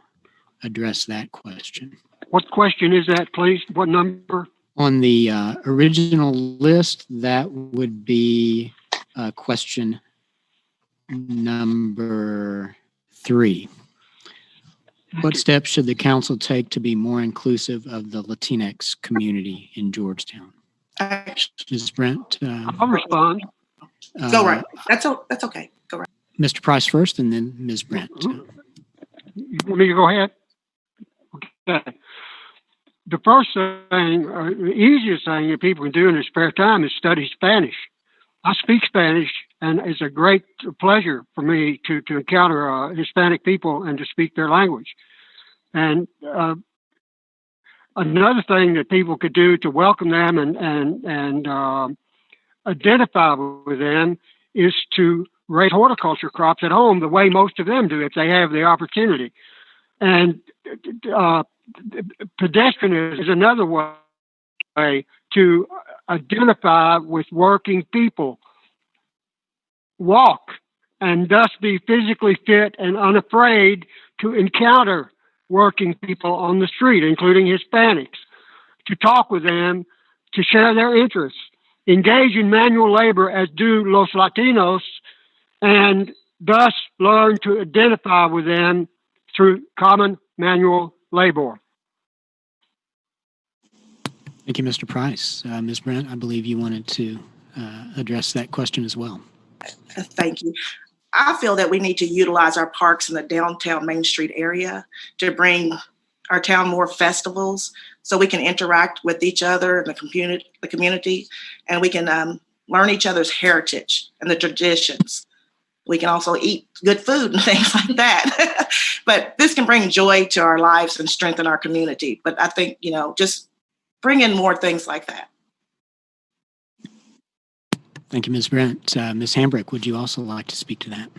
address that question? What question is that, please? What number? On the original list, that would be question number 3. What steps should the council take to be more inclusive of the Latinx community in Georgetown? Ms. Brent? I'll respond. Go right. That's okay. Go right. Mr. Price first, and then Ms. Brent. You want me to go ahead? Okay. The first thing, the easiest thing that people can do in their spare time is study Spanish. I speak Spanish, and it's a great pleasure for me to encounter Hispanic people and to speak their language. And another thing that people could do to welcome them and identify with them is to raise horticulture crops at home the way most of them do if they have the opportunity. And pedestrianism is another way to identify with working people. Walk and thus be physically fit and unafraid to encounter working people on the street, including Hispanics, to talk with them, to share their interests, engage in manual labor as do Los Latinos, and thus learn to identify with them through common manual labor. Thank you, Mr. Price. Ms. Brent, I believe you wanted to address that question as well. Thank you. I feel that we need to utilize our parks in the downtown Main Street area to bring our town more festivals so we can interact with each other and the community, and we can learn each other's heritage and the traditions. We can also eat good food and things like that. But this can bring joy to our lives and strengthen our community. But I think, just bring in more things like that. Thank you, Ms. Brent. Ms. Hambrick, would you also like to speak to that?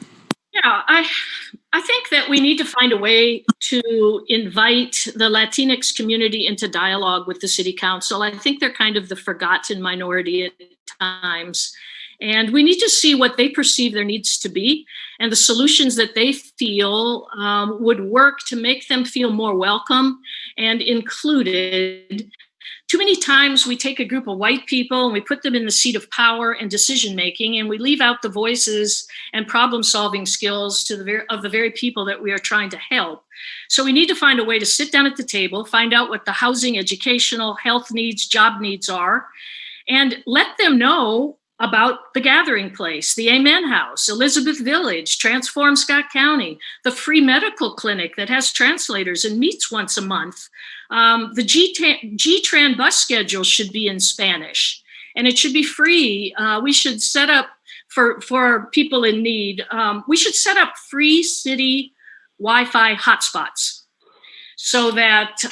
Yeah, I think that we need to find a way to invite the Latinx community into dialogue with the city council. I think they're kind of the forgotten minority at times. And we need to see what they perceive there needs to be and the solutions that they feel would work to make them feel more welcome and included. Too many times we take a group of white people and we put them in the seat of power and decision making, and we leave out the voices and problem solving skills of the very people that we are trying to help. So we need to find a way to sit down at the table, find out what the housing, educational, health needs, job needs are, and let them know about the Gathering Place, the Amen House, Elizabeth Village, Transform Scott County, the free medical clinic that has translators and meets once a month, The G-Tran bus schedule should be in Spanish, and it should be free. We should set up for people in need. We should set up free city Wi-Fi hotspots so that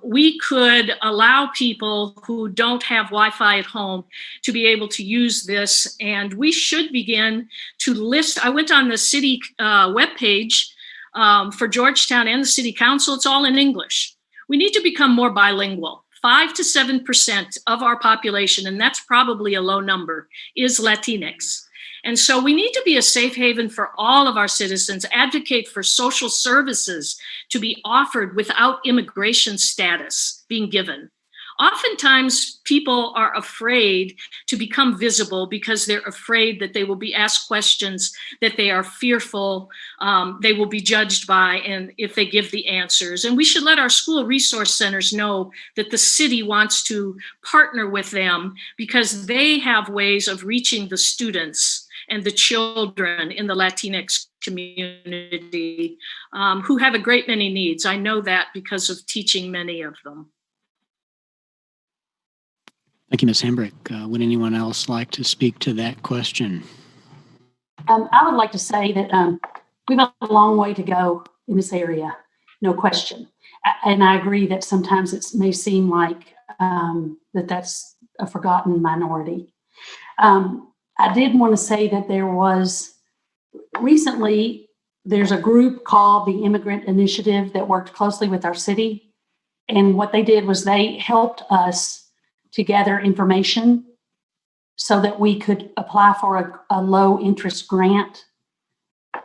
we could allow people who don't have Wi-Fi at home to be able to use this. And we should begin to list. I went on the city webpage for Georgetown and the city council. It's all in English. We need to become more bilingual. 5 to 7% of our population, and that's probably a low number, is Latinx. And so we need to be a safe haven for all of our citizens, advocate for social services to be offered without immigration status being given. Oftentimes, people are afraid to become visible because they're afraid that they will be asked questions, that they are fearful they will be judged by, and if they give the answers. And we should let our school resource centers know that the city wants to partner with them because they have ways of reaching the students and the children in the Latinx community who have a great many needs. I know that because of teaching many of them. Thank you, Ms. Hambrick. Would anyone else like to speak to that question? I would like to say that we've got a long way to go in this area, no question. And I agree that sometimes it may seem like that's a forgotten minority. I did want to say that there's a group called the Immigrant Initiative that worked closely with our city. And what they did was they helped us to gather information so that we could apply for a low interest grant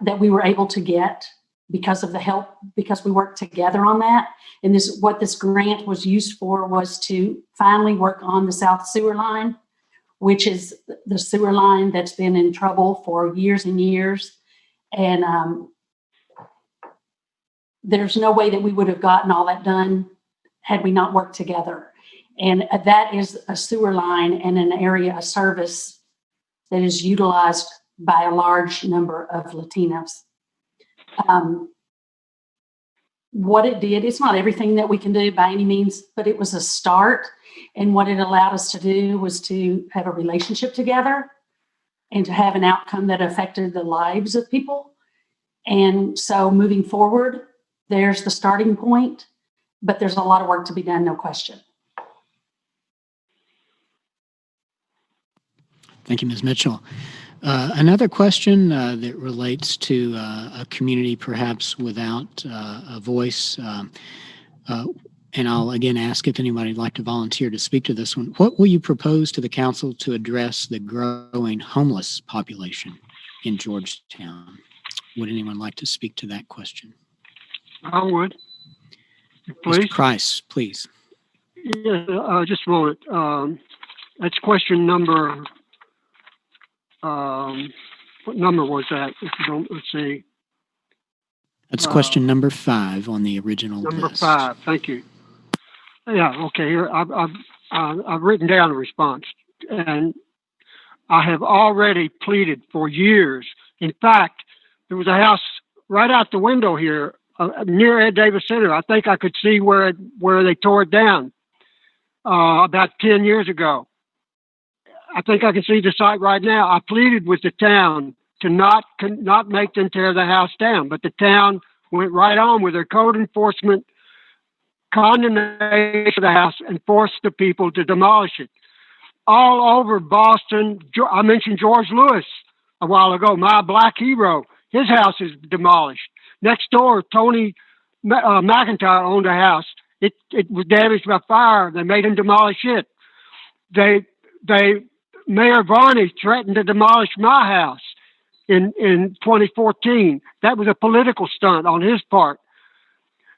that we were able to get because of the help, because we worked together on that. And what this grant was used for was to finally work on the South Sewer Line, which is the sewer line that's been in trouble for years and years. And there's no way that we would have gotten all that done had we not worked together. And that is a sewer line and an area of service that is utilized by a large number of Latinos. What it did, it's not everything that we can do by any means, but it was a start. And what it allowed us to do was to have a relationship together and to have an outcome that affected the lives of people. And so moving forward, there's the starting point, but there's a lot of work to be done, no question. Thank you, Ms. Mitchell. Another question that relates to a community perhaps without a voice, and I'll again ask if anybody would like to volunteer to speak to this one. What will you propose to the council to address the growing homeless population in Georgetown? Would anyone like to speak to that question? I would. Please. Mr. Price, please. Yeah, just a moment. That's question number. What number was that? If you don't, let's see. That's question number 5 on the original number list. 5. Thank you. Yeah. Okay. Here, I've written down a response, and I have already pleaded for years. In fact, there was a house right out the window here near Ed Davis Center. I think I could see where they tore it down about 10 years ago. I think I can see the site right now. I pleaded with the town to not make them tear the house down, but the town went right on with their code enforcement condemnation of the house and forced the people to demolish it. All over Boston, I mentioned George Lewis a while ago, my black hero. His house is demolished. Next door, Tony McIntyre owned a house. It was damaged by fire. They made him demolish it. Mayor Varney threatened to demolish my house in 2014. That was a political stunt on his part.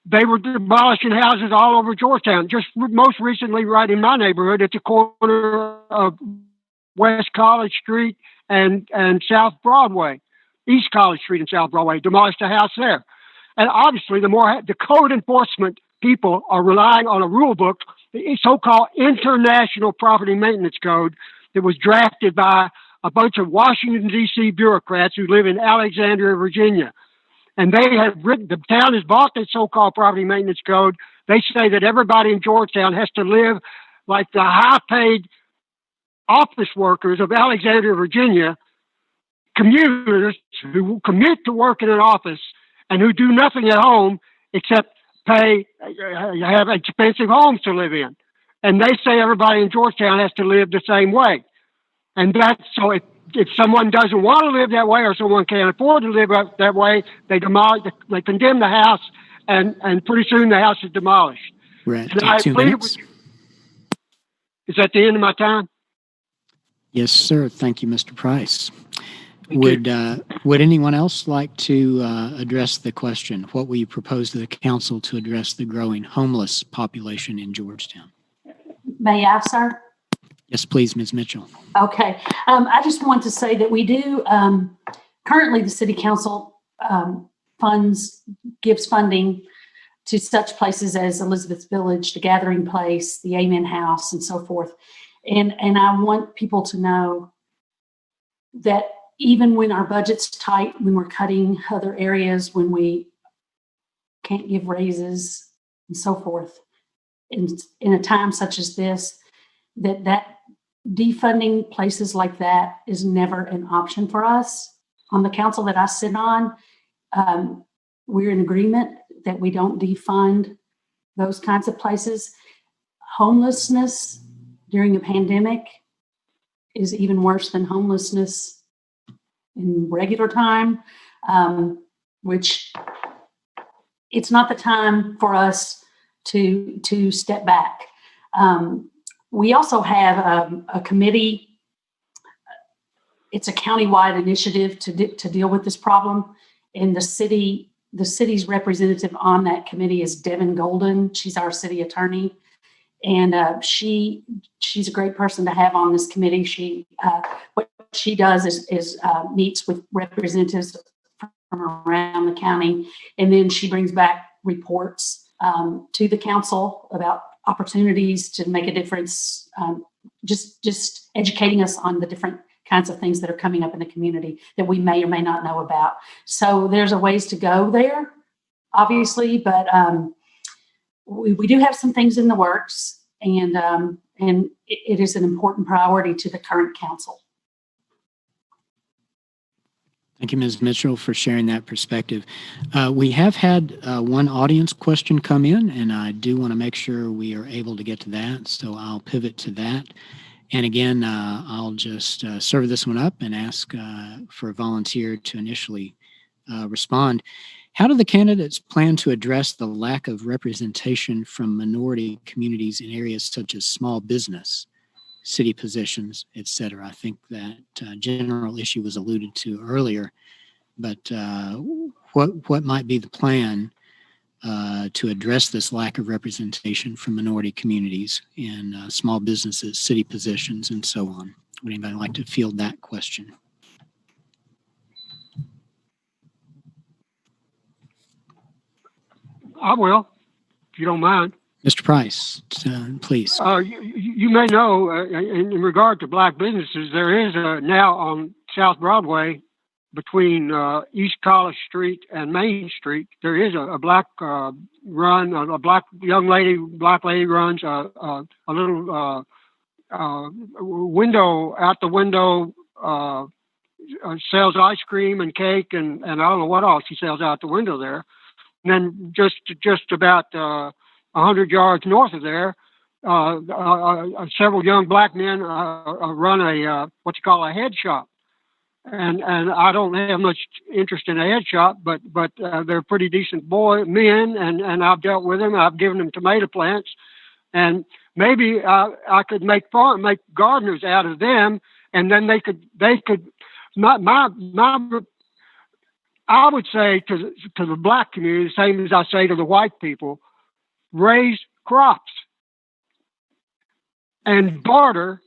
They were demolishing houses all over Georgetown. Just most recently, right in my neighborhood, at the corner of West College Street and South Broadway, East College Street and South Broadway, demolished a house there. And obviously, the code enforcement people are relying on a rule book, the so-called International Property Maintenance Code, that was drafted by a bunch of Washington, D.C. bureaucrats who live in Alexandria, Virginia. And they have the town has bought this so-called property maintenance code. They say that everybody in Georgetown has to live like the high-paid office workers of Alexandria, Virginia, commuters who commute to work in an office and who do nothing at home except have expensive homes to live in. And they say everybody in Georgetown has to live the same way. And that's so if someone doesn't want to live that way or someone can't afford to live that way, they condemn the house, and pretty soon the house is demolished. We're at 2 minutes. Is that the end of my time? Yes, sir. Thank you, Mr. Price. Would anyone else like to address the question? What will you propose to the council to address the growing homeless population in Georgetown? May I, sir? Yes, please, Ms. Mitchell. Okay. I just want to say that we do, currently the city council gives funding to such places as Elizabeth's Village, the Gathering Place, the Amen House, and so forth. And I want people to know that even when our budget's tight, when we're cutting other areas, when we can't give raises and so forth, in a time such as this, that defunding places like that is never an option for us. On the council that I sit on, we're in agreement that we don't defund those kinds of places. Homelessness during a pandemic is even worse than homelessness in regular time, which it's not the time for us to step back. We also have a committee. It's a countywide initiative to deal with this problem. And the city's representative on that committee is Devin Golden. She's our city attorney. And she's a great person to have on this committee. What she does is meets with representatives from around the county, and then she brings back reports to the council about opportunities to make a difference, just educating us on the different kinds of things that are coming up in the community that we may or may not know about. So there's a ways to go there, obviously, but we do have some things in the works, and it is an important priority to the current council. Thank you, Ms. Mitchell, for sharing that perspective. We have had one audience question come in, and I do want to make sure we are able to get to that, so I'll pivot to that. And again, I'll just serve this one up and ask for a volunteer to initially respond. How do the candidates plan to address the lack of representation from minority communities in areas such as small business, city positions, et cetera? I think that general issue was alluded to earlier, but what might be the plan to address this lack of representation from minority communities in small businesses, city positions, and so on? Would anybody like to field that question? I will, if you don't mind. Mr. Price, please. You may know, in regard to black businesses, there is now on South Broadway between East College Street and Main Street, there is a black run, a black lady runs a little window, out the window, sells ice cream and cake and I don't know what else she sells out the window there. And then just about 100 yards north of there, several young black men run what you call a head shop. And I don't have much interest in a head shop, but they're pretty decent men, and I've dealt with them. I've given them tomato plants, and maybe I could make gardeners out of them, and then they could. I would say to the black community, the same as I say to the white people, raise crops and barter,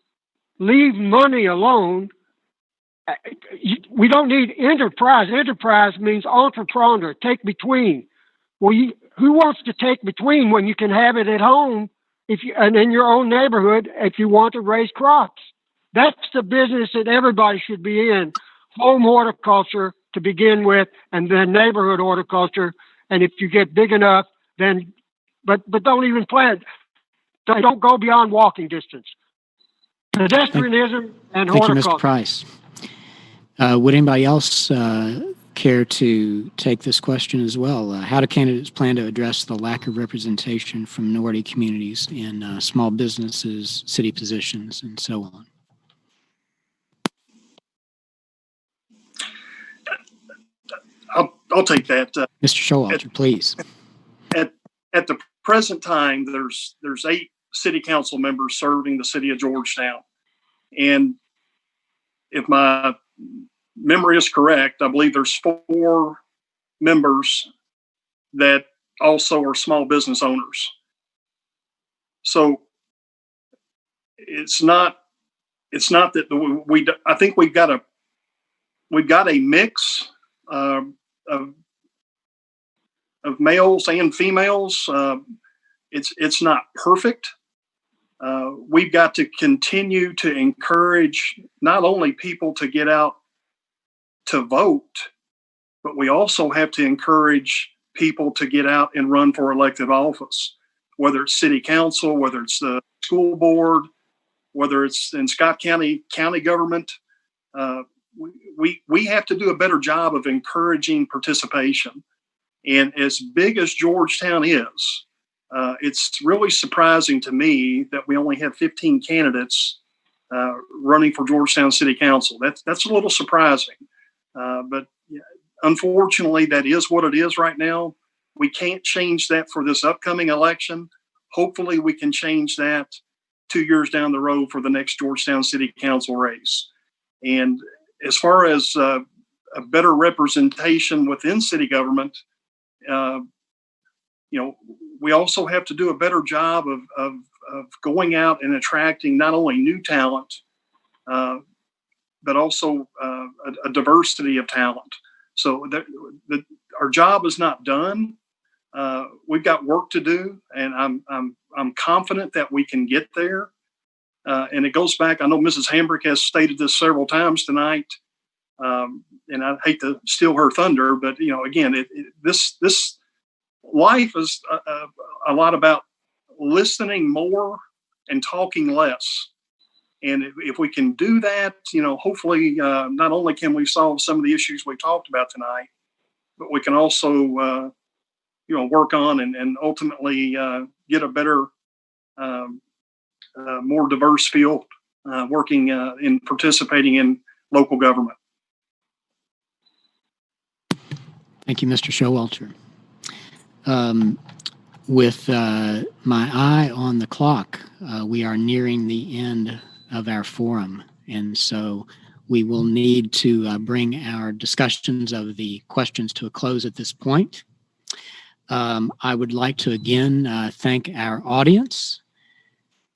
leave money alone. We don't need enterprise. Enterprise means entrepreneur, take between. Well, who wants to take between when you can have it at home and in your own neighborhood if you want to raise crops? That's the business that everybody should be in. Home horticulture to begin with, and then neighborhood horticulture. And if you get big enough, then but don't even plant. They don't go beyond walking distance. Pedestrianism and Thank you, horticulture. Mr. Price. Would anybody else care to take this question as well? How do candidates plan to address the lack of representation from minority communities in small businesses, city positions, and so on? I'll take that. Mr. Showalter, please. At the present time, there's 8 city council members serving the city of Georgetown. And if my memory is correct, I believe there's 4 members that also are small business owners. So it's not that I think we've got a mix of males and females. It's not perfect. We've got to continue to encourage not only people to get out to vote, but we also have to encourage people to get out and run for elective office, whether it's city council, whether it's the school board, whether it's in Scott County government. We have to do a better job of encouraging participation. And as big as Georgetown is, it's really surprising to me that we only have 15 candidates running for Georgetown City Council. That's a little surprising, but unfortunately, that is what it is right now. We can't change that for this upcoming election. Hopefully, we can change that 2 years down the road for the next Georgetown City Council race. And as far as a better representation within city government, we also have to do a better job of going out and attracting not only new talent, but also a diversity of talent. So our job is not done. We've got work to do, and I'm confident that we can get there. And it goes back. I know Mrs. Hambrick has stated this several times tonight, and I hate to steal her thunder, but again, this life is a lot about listening more and talking less. And if we can do that, hopefully not only can we solve some of the issues we talked about tonight, but we can also, work on and ultimately get a better, more diverse field working in participating in local government. Thank you, Mr. Showalter. With my eye on the clock, we are nearing the end of our forum, and so we will need to bring our discussions of the questions to a close at this point. I would like to again thank our audience,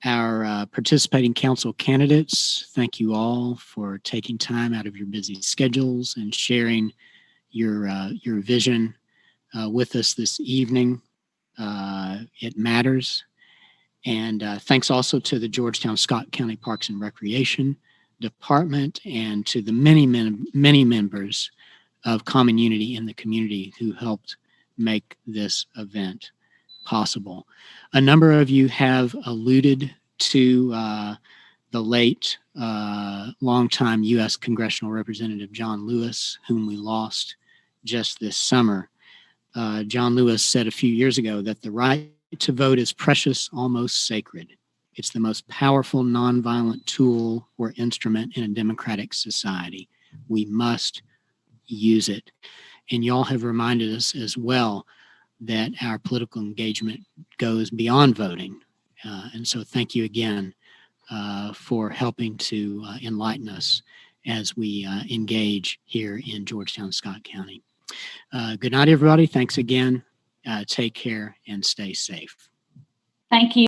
our participating council candidates. Thank you all for taking time out of your busy schedules and sharing your vision with us this evening. It matters. And thanks also to the Georgetown Scott County Parks and Recreation Department and to the many members of Common Unity in the community who helped make this event possible. A number of you have alluded to the late longtime U.S. Congressional Representative John Lewis, whom we lost just this summer. John Lewis said a few years ago that the right to vote is precious, almost sacred. It's the most powerful nonviolent tool or instrument in a democratic society. We must use it. And y'all have reminded us as well that our political engagement goes beyond voting. And so thank you again for helping to enlighten us as we engage here in Georgetown, Scott County. Good night, everybody. Thanks again. Take care and stay safe. Thank you.